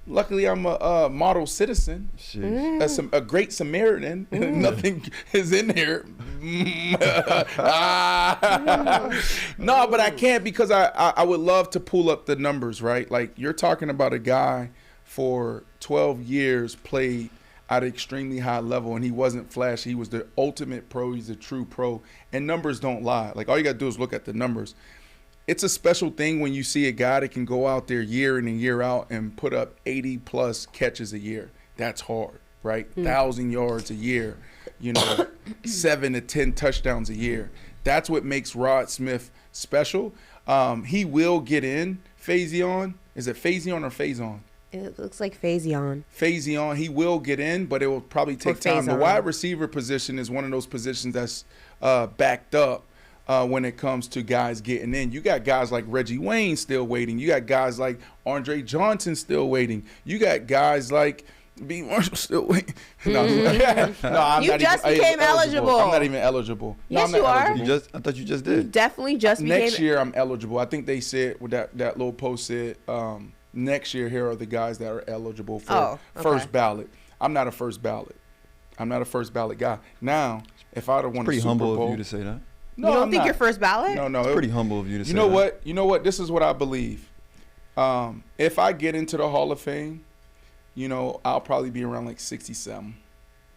Luckily, I'm a model citizen, a great Samaritan. Nothing is in here. No, but I can't because I would love to pull up the numbers, right? Like, you're talking about a guy for 12 years played at an extremely high level, and he wasn't flashy. He was the ultimate pro. He's a true pro, and numbers don't lie. Like, all you got to do is look at the numbers. It's a special thing when you see a guy that can go out there year in and year out and put up 80-plus catches a year. That's hard, right? 1,000 yards a year, you know, 7 to 10 touchdowns a year. That's what makes Rod Smith special. He will get in. Fazion, is it Fazion or Fazion?
It looks like Fazion.
Fazion, he will get in, but it will probably take time. The wide receiver position is one of those positions that's backed up. When it comes to guys getting in. You got guys like Reggie Wayne still waiting. You got guys like Andre Johnson still waiting. You got guys like B. Marshall still waiting. No, I'm
you
not
just
even
became eligible.
I'm not even eligible.
Yes,
no,
you are.
Eligible.
I thought you just did.
You definitely just became.
Next year, I'm eligible. I think they said, with that little post said, next year, here are the guys that are eligible for first ballot. I'm not a first ballot. I'm not a first ballot guy. Now, if I'd have won a Super Bowl.
Pretty humble of you to say that.
No,
you don't
I'm
think
not.
you're first ballot?
No.
It's pretty humble of you to say
You know
that.
what? You know what? This is what I believe. If I get into the Hall of Fame, you know, I'll probably be around like 60-something.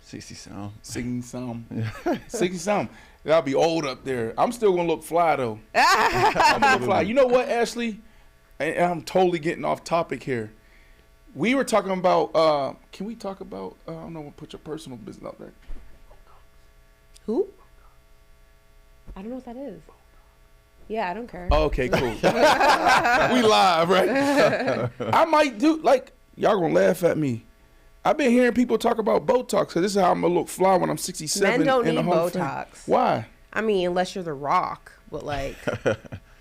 60-something.
60-something. 60-something. I'll be old up there. I'm still going to look fly, though. I'm going to look fly. You know what, Ashley? And I'm totally getting off topic here. We were talking about, can we talk about, I don't know, put your personal business out there.
Who? I don't know what that is. Yeah, I don't care.
Okay, cool. We live, right? I might do, like, y'all gonna laugh at me. I've been hearing people talk about Botox, so this is how I'm gonna look fly when I'm 67.
Men don't need
Hall of Fame.
Botox.
Why?
I mean, unless you're The Rock, but like.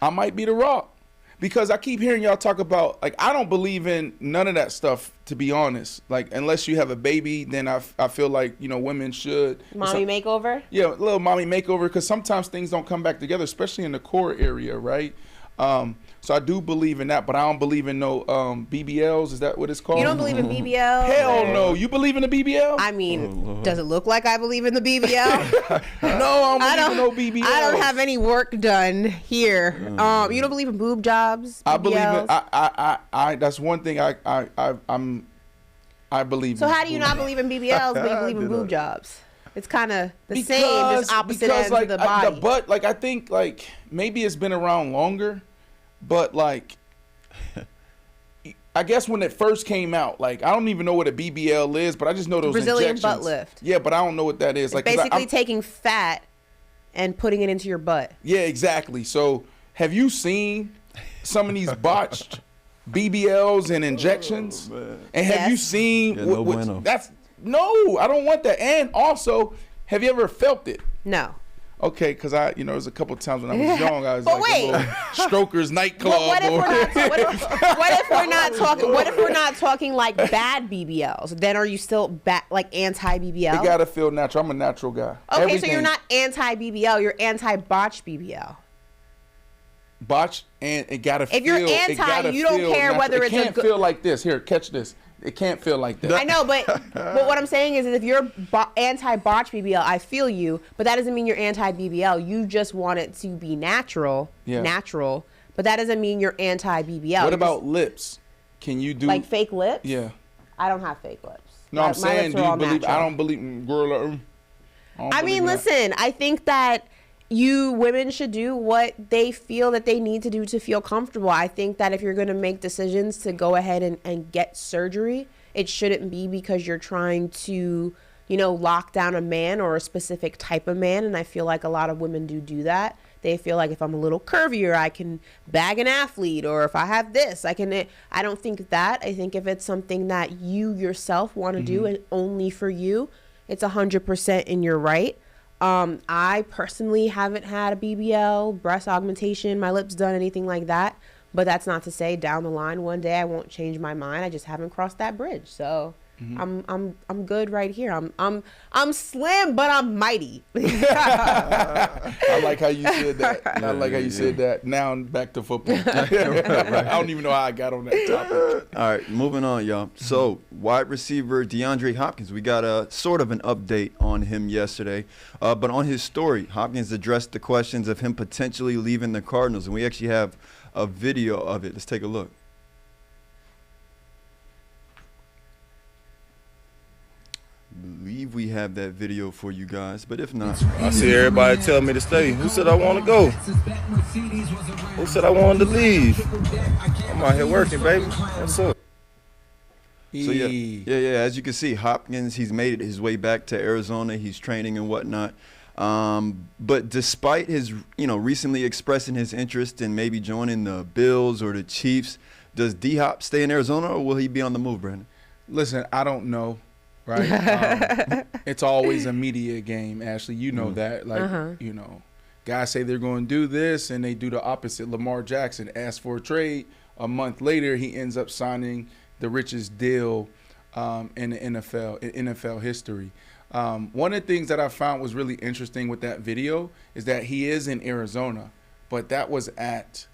I might be The Rock. Because I keep hearing y'all talk about, like, I don't believe in none of that stuff, to be honest. Like, unless you have a baby, then I feel like, you know, women should.
Mommy makeover?
Yeah, a little mommy makeover, because sometimes things don't come back together, especially in the core area, right? So I do believe in that, but I don't believe in no BBLs. Is that what it's called?
You don't believe in BBL?
Hell no. You believe in the BBL?
I mean, does it look like I believe in the BBL?
No, I don't believe in no BBL.
I don't have any work done here. You don't believe in boob jobs? BBLs?
I believe in. I that's one thing I believe.
So how do you not believe in BBLs but you believe in boob jobs? It's kind of the same, just opposite ends
like,
of the body.
The butt, like, I think, like, maybe it's been around longer, but, like, I guess when it first came out, like, I don't even know what a BBL is, but I just know those
Brazilian
injections.
butt lift.
Yeah, but I don't know what that is.
It's
like,
basically taking fat and putting it into your butt.
Yeah, exactly. So have you seen some of these botched BBLs and injections? And have you seen
bueno.
No, I don't want that. And also, have you ever felt it?
No.
Okay, because there's a couple of times when I was young, I was
But
like
wait.
a little Strokers nightclub.
But what if
or
we're not talking like bad BBLs? Then are you still like anti BBL?
It gotta feel natural. I'm a natural guy.
Okay,
Everything,
so you're not anti BBL. You're anti botch BBL.
botch, and it gotta feel.
If you're anti, you don't care
natural.
whether it's a
It can't feel like this. Here, catch this. It can't feel like that.
I know, but what I'm saying is if you're anti-botch BBL, I feel you, but that doesn't mean you're anti-BBL. You just want it to be natural, but that doesn't mean you're anti-BBL.
What about lips? Can you do
like fake lips?
Yeah.
I don't have fake lips.
No, I'm saying, do you believe?
Natural.
I don't believe, girl.
I mean, listen, I think that women should do what they feel that they need to do to feel comfortable. I think that if you're going to make decisions to go ahead and get surgery, it shouldn't be because you're trying to, lock down a man or a specific type of man. And I feel like a lot of women do that. They feel like if I'm a little curvier, I can bag an athlete, or if I have this, I can. I don't think that. I think if it's something that you yourself want to do and only for you, it's 100% in your right. I personally haven't had a BBL, breast augmentation, my lips done, anything like that. But that's not to say down the line one day I won't change my mind. I just haven't crossed that bridge. So I'm good right here. I'm slim, but I'm mighty.
I like how you said that. Said that. Now I'm back to football. I don't even know how I got on that topic.
All right, moving on, y'all. So, wide receiver DeAndre Hopkins, we got a sort of an update on him yesterday. But on his story, Hopkins addressed the questions of him potentially leaving the Cardinals, and we actually have a video of it. Let's take a look. Believe we have that video for you guys, but if not,
I see everybody tell me to stay. Who said I want to go? Who said I wanted to leave? I'm out here working, baby. What's up?
So yeah. As you can see, Hopkins, he's made his way back to Arizona. He's training and whatnot. But despite his, recently expressing his interest in maybe joining the Bills or the Chiefs, does D-Hop stay in Arizona or will he be on the move, Brandon?
Listen, I don't know. Right, it's always a media game, Ashley. You know that, guys say they're going to do this and they do the opposite. Lamar Jackson asked for a trade. A month later, he ends up signing the richest deal in the NFL history. One of the things that I found was really interesting with that video is that he is in Arizona, but that was at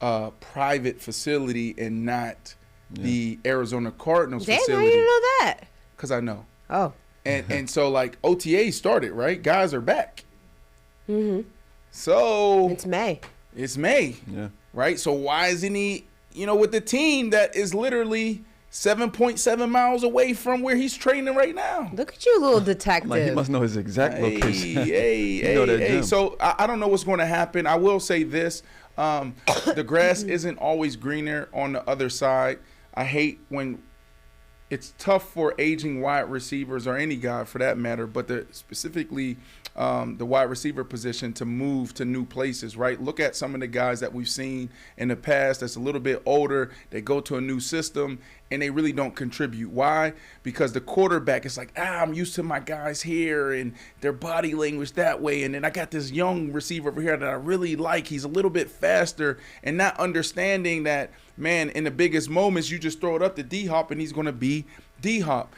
a private facility and not the Arizona Cardinals facility.
How you didn't know that?
Because I know.
Oh.
And so, OTA started, right? Guys are back.
Mm-hmm.
So.
It's May.
Yeah.
Right? So why isn't he, with the team that is literally 7.7 miles away from where he's training right now?
Look at you, little detective.
He must know his exact location.
Hey. So I don't know what's going to happen. I will say this. The grass isn't always greener on the other side. I hate when it's tough for aging wide receivers or any guy for that matter, but specifically the wide receiver position to move to new places, right? Look at some of the guys that we've seen in the past that's a little bit older. They go to a new system and they really don't contribute. Why? Because the quarterback is like, I'm used to my guys here and their body language that way. And then I got this young receiver over here that I really like. He's a little bit faster, and not understanding that, man, in the biggest moments, you just throw it up to D-Hop and he's going to be D-Hop.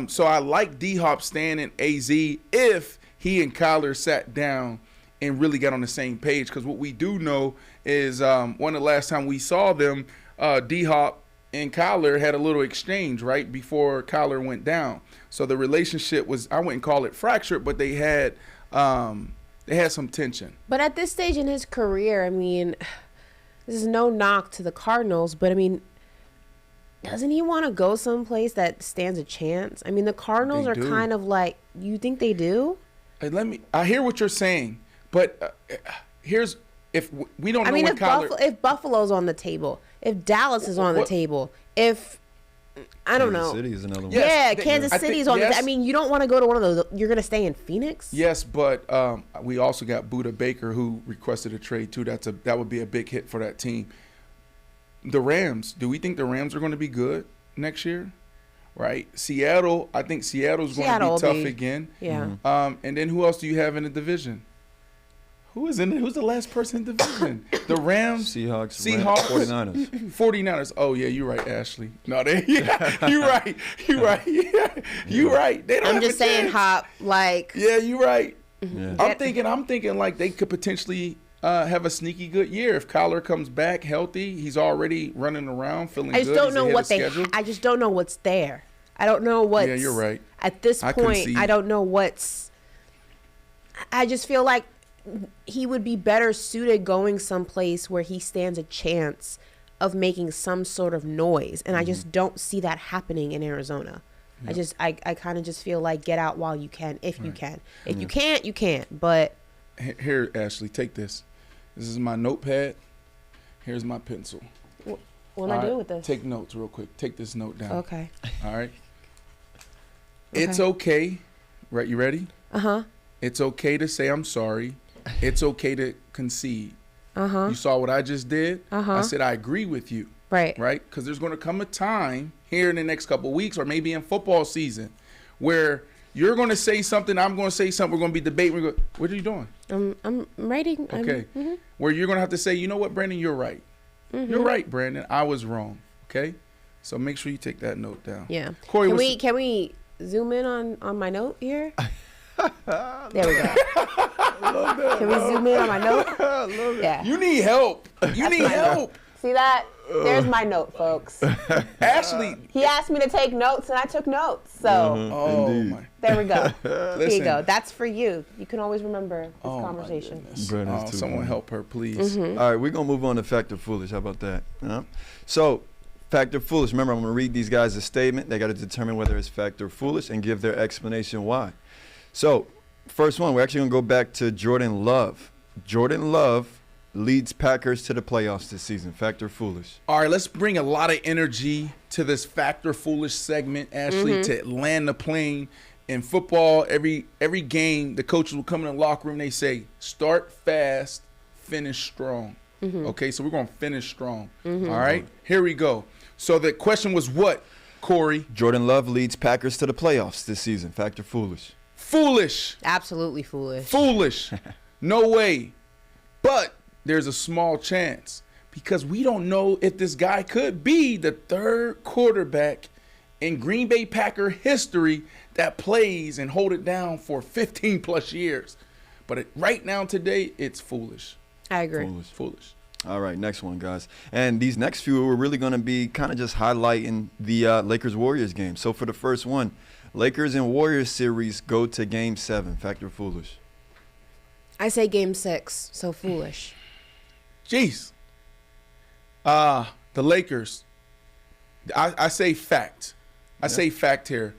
So I like D-Hop staying in AZ if he and Kyler sat down and really got on the same page. Because what we do know is one of the last time we saw them, D-Hop and Kyler had a little exchange right before Kyler went down. So the relationship was, I wouldn't call it fractured, but they had some tension.
But at this stage in his career, I mean, this is no knock to the Cardinals, but I mean, doesn't he want to go someplace that stands a chance? I mean, the Cardinals are kind of like, you think they do?
I hear what you're saying, but here's, if we don't know what Kyler...
if Buffalo's on the table, if Dallas is on the table, if, I don't know.
Kansas City is another one.
Yes, Kansas City's on the table. I mean, you don't want to go to one of those. You're going to stay in Phoenix?
Yes, but we also got Buda Baker who requested a trade too. That would be a big hit for that team. The Rams, do we think the Rams are going to be good next year? Right? I think Seattle's going to be tough again.
Yeah.
And then who else do you have in the division? Who's the last person in the division? The Rams,
Seahawks,
49ers. 49ers. Oh yeah, you're right, Ashley. No, you're right. You're right. You're right. They don't.
I'm just saying, Hop. Like.
Yeah, you're right.
Yeah.
I'm thinking like they could potentially have a sneaky good year if Kyler comes back healthy. He's already running around, feeling good.
I just don't know what I just don't know what's there. I don't know what's.
Yeah, you're right.
At this point, I don't know what's. I just feel like he would be better suited going someplace where he stands a chance of making some sort of noise, and I just don't see that happening in Arizona. Yep. I kind of just feel like get out while you can, if you can. If you can't, you can't. But
here, Ashley, take this. This is my notepad. Here's my pencil.
What am I doing with this?
Take notes real quick. Take this note down.
Okay.
All right. It's okay. Right, you ready?
Uh-huh.
It's okay to say I'm sorry. It's okay to concede.
Uh-huh.
You saw what I just did?
Uh-huh.
I said I agree with you.
Right.
Right? Because there's going to come a time here in the next couple of weeks or maybe in football season where you're going to say something, I'm going to say something, we're going to be debating. What are you doing?
I'm writing.
Okay. Where you're going to have to say, you know what, Brandon, you're right. You're right, Brandon. I was wrong. Okay? So make sure you take that note down.
Yeah.
Corey,
can we zoom in on my note here? There we go.
love that.
Can we zoom in on my note?
I love it.
Yeah.
You need help. You need help.
See that? There's my note, folks.
Ashley.
He asked me to take notes, and I took notes. So
Oh,
Indeed.
my.
there we go. Here
Listen.
you go. That's for you. You can always remember this conversation.
Brandon's too
Someone
funny.
help her, please.
All right, we're going to move on to Factor Foolish. How about that? So, Factor Foolish. Remember, I'm going to read these guys a statement. They got to determine whether it's Factor Foolish and give their explanation why. So, first one, we're actually going to go back to Jordan Love. Jordan Love leads Packers to the playoffs this season. Factor Foolish.
All right, let's bring a lot of energy to this Factor Foolish segment, Ashley, to land the plane. In football, every game, the coaches will come in the locker room, they say, start fast, finish strong. Okay, so we're going to finish strong. All right, here we go. So the question was what, Corey?
Jordan Love leads Packers to the playoffs this season. Factor Foolish.
Foolish.
Absolutely foolish.
Foolish. No way. But there's a small chance because we don't know if this guy could be the third quarterback in Green Bay Packer history that plays and hold it down for 15 plus years. But right now, today, it's foolish.
I agree.
Foolish.
All right, next one, guys. And these next few, we're really going to be kind of just highlighting the Lakers-Warriors game. So for the first one, Lakers and Warriors series go to Game 7. Factor Foolish.
I say Game 6, so foolish.
Jeez. The Lakers. I say fact. I say fact here.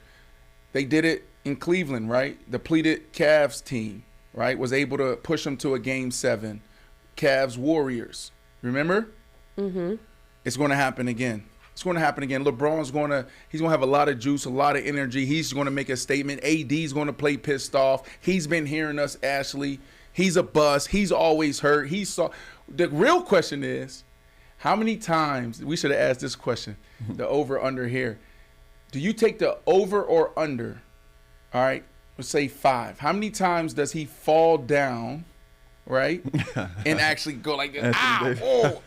They did it in Cleveland, right? Depleted Cavs team, right? Was able to push them to a Game 7. Cavs Warriors. Remember? It's going to happen again. It's going to happen again. LeBron's he's going to have a lot of juice, a lot of energy. He's going to make a statement. AD's going to play pissed off. He's been hearing us, Ashley. He's a bust. He's always hurt. The real question is, how many times, we should have asked this question, the over under here. Do you take the over or under? All right, let's say 5. How many times does he fall down, right, and actually go like this, ow,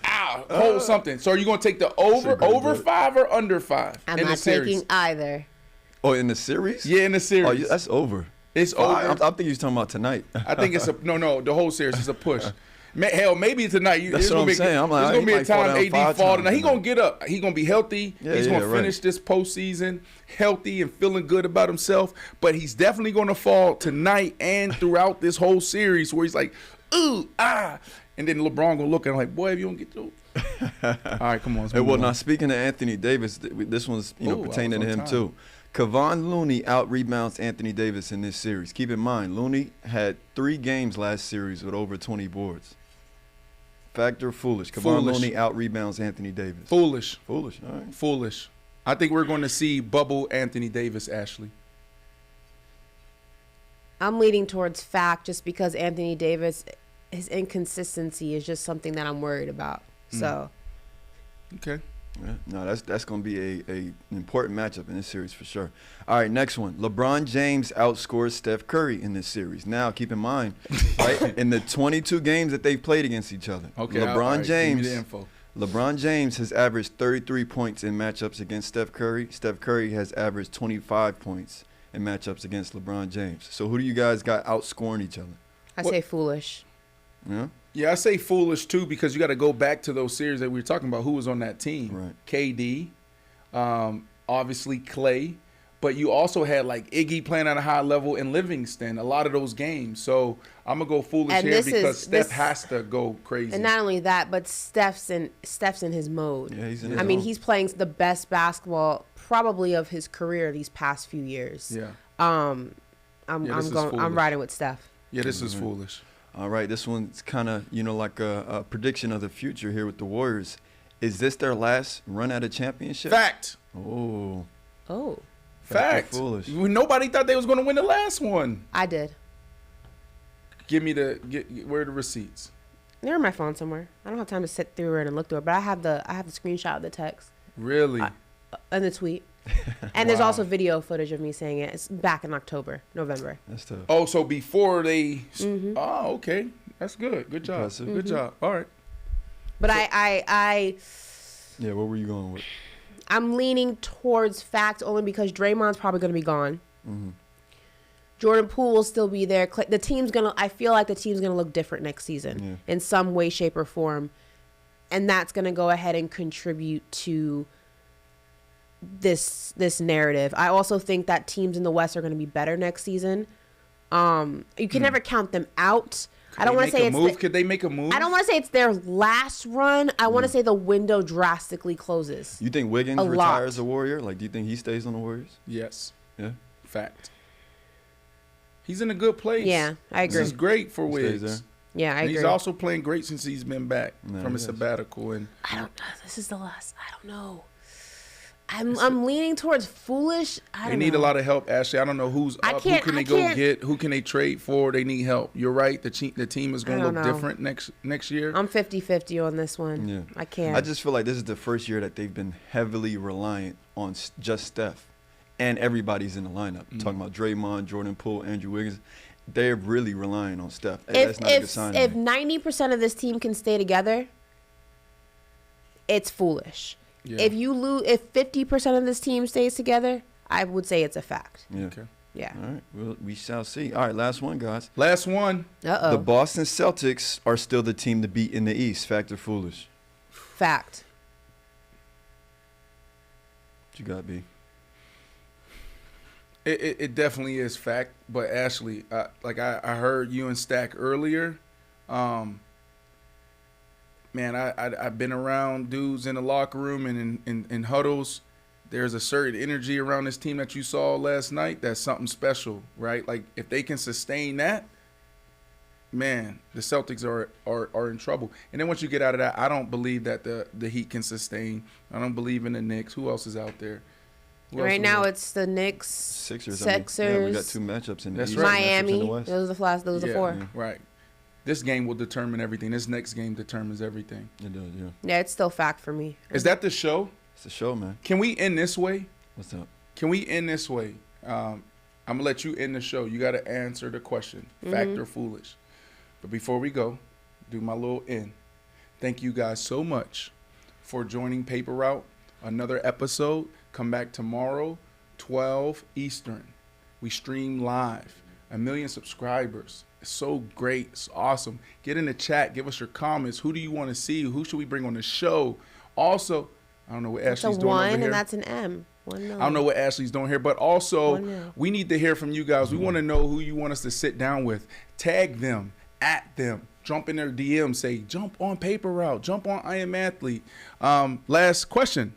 hold something. So are you going to take the over 5 or under 5
I'm
in the
not
series?
taking either.
Oh, in the series?
Yeah, in the
Oh,
series.
that's over.
It's
I
over.
think he's talking about tonight.
I think it's no, the whole series is a push. Hell, maybe tonight.
That's what I'm saying. I'm like,
there's going to be a time
he might fall down
AD fall
5
tonight. He's
times
going to get up. He's going to be healthy.
Yeah,
he's going to
right.
finish this postseason healthy and feeling good about himself. But he's definitely going to fall tonight and throughout this whole series where he's like, ooh, ah. And then LeBron going to look at him like, boy, if you don't get through. All right, come on.
Hey, well, now speaking of Anthony Davis, this one's pertaining to him too. Kevon Looney out-rebounds Anthony Davis in this series. Keep in mind, Looney had 3 games last series with over 20 boards. Factor foolish. Kevon Looney out-rebounds Anthony Davis.
Foolish.
Foolish, all right.
Foolish. I think we're going to see bubble Anthony Davis, Ashley.
I'm leaning towards fact just because Anthony Davis, his inconsistency is just something that I'm worried about. So.
Okay.
Yeah, no, that's going to be an important matchup in this series for sure. All right, next one. LeBron James outscores Steph Curry in this series. Now, keep in mind, right, in the 22 games that they've played against each other,
Okay,
LeBron James.
Give me the info.
LeBron James has averaged 33 points in matchups against Steph Curry. Steph Curry has averaged 25 points in matchups against LeBron James. So who do you guys got outscoring each other?
I say foolish.
Yeah.
Yeah, I say foolish too because you got to go back to those series that we were talking about. Who was on that team?
Right.
KD, obviously Clay, but you also had like Iggy playing at a high level and Livingston. A lot of those games. So I'm gonna go foolish
And
here
this
because
is-
Steph
this-
has to go crazy.
And not only that, but Steph's in his mode.
Yeah, he's in his
I mean,
zone.
he's playing the best basketball probably of his career these past few years.
yeah,
I'm
this is
I'm
foolish.
riding with Steph.
yeah, this is foolish.
All right, this one's kind of, like a prediction of the future here with the Warriors. Is this their last run at a championship?
Fact.
Oh.
Oh,
Fact.
Foolish.
Nobody thought they was going to win the last one.
I did.
Give me where are the receipts?
They're on my phone somewhere. I don't have time to sit through it and look through it, but I have the screenshot of the text
Really?
and the tweet. And there's
Wow.
also video footage of me saying it. It's back in November.
That's tough.
Oh, so before they.
Mm-hmm.
Oh, okay. That's good. Good job.
Impressive.
Good job. All right.
But I
Yeah, what were you going with?
I'm leaning towards fact only because Draymond's probably going to be gone.
Mm-hmm.
Jordan Poole will still be there. I feel like the team's going to look different next season in some way, shape, or form. And that's going to go ahead and contribute to this narrative. I also think that teams in the West are going to be better next season. You can never count them out. I don't want to say it's
move. Could they make a move?
I don't want to say it's their last run. I want to say the window drastically closes.
You think Wiggins
A lot.
retires a Warrior? Like, do you think he stays on the Warriors?
Yes.
Yeah.
Fact. He's in a good place.
Yeah, I
This
agree.
is great for
He stays
Wiggs.
there.
Yeah, I
And
agree.
he's also playing great since he's been back
No,
from
he
his
is.
sabbatical. And
I don't know. This is the last. I don't know. I'm leaning towards foolish. I
they
don't
need
know.
a lot of help, Ashley. I don't know who's
I
up. Who
can't-
can they
I
go
can't-
get? Who can they trade for? They need help. You're right. The team is going
I
to
don't
look
know.
different next year.
I'm 50-50 on this one.
Yeah.
I can't.
I just feel like this is the first year that they've been heavily reliant on just Steph. And everybody's in the lineup. Talking about Draymond, Jordan Poole, Andrew Wiggins. They're really relying on Steph. That's not a good sign.
If 90% of this team can stay together, it's foolish.
Yeah.
If 50% of this team stays together, I would say it's a fact.
Yeah.
Okay.
Yeah.
All right. Well, we shall see. All right, last one, guys.
Last one.
Uh
The
oh.
Boston Celtics are still the team to beat in the East. Fact or foolish?
Fact.
What you got, B?
It definitely is fact. But Ashley, I heard you and Stack earlier. Man, I've been around dudes in the locker room and in huddles. There's a certain energy around this team that you saw last night. That's something special, right? Like if they can sustain that, man, the Celtics are in trouble. And then once you get out of that, I don't believe that the Heat can sustain. I don't believe in the Knicks. Who else is out there? Who else
Right
is
now,
out?
it's the Knicks,
Sixers.
Sixers,
Yeah, we got two matchups in the
That's
East.
right.
matchups in the
Miami.
West.
Those are the
Yeah,
four.
right. This game will determine everything. This next game determines everything.
It does, yeah.
Yeah, it's still fact for me.
Is that the show?
It's a show, man.
Can we end this way?
What's up?
Can we end this way? I'm gonna let you end the show. You got to answer the question, fact or foolish. But before we go, do my little end. Thank you guys so much for joining Paper Route. Another episode. Come back tomorrow, 12 Eastern. We stream live. 1 million subscribers. It's so great. It's awesome. Get in the chat. Give us your comments. Who do you want to see? Who should we bring on the show? Also, I don't know what
That's a
Ashley's doing over
one,
here.
and that's an M. 1 million.
I don't know what Ashley's doing here, but also
1 mil.
we need to hear from you guys. We want to know who you want us to sit down with. Tag them, at them, jump in their DM, say jump on Paper Route, jump on I Am Athlete. Last question,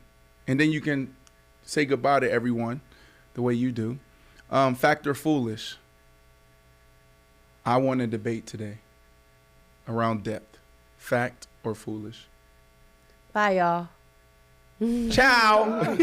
and then you can say goodbye to everyone the way you do. Fact or foolish? I won a debate today around depth. Fact or foolish?
Bye, y'all.
Ciao.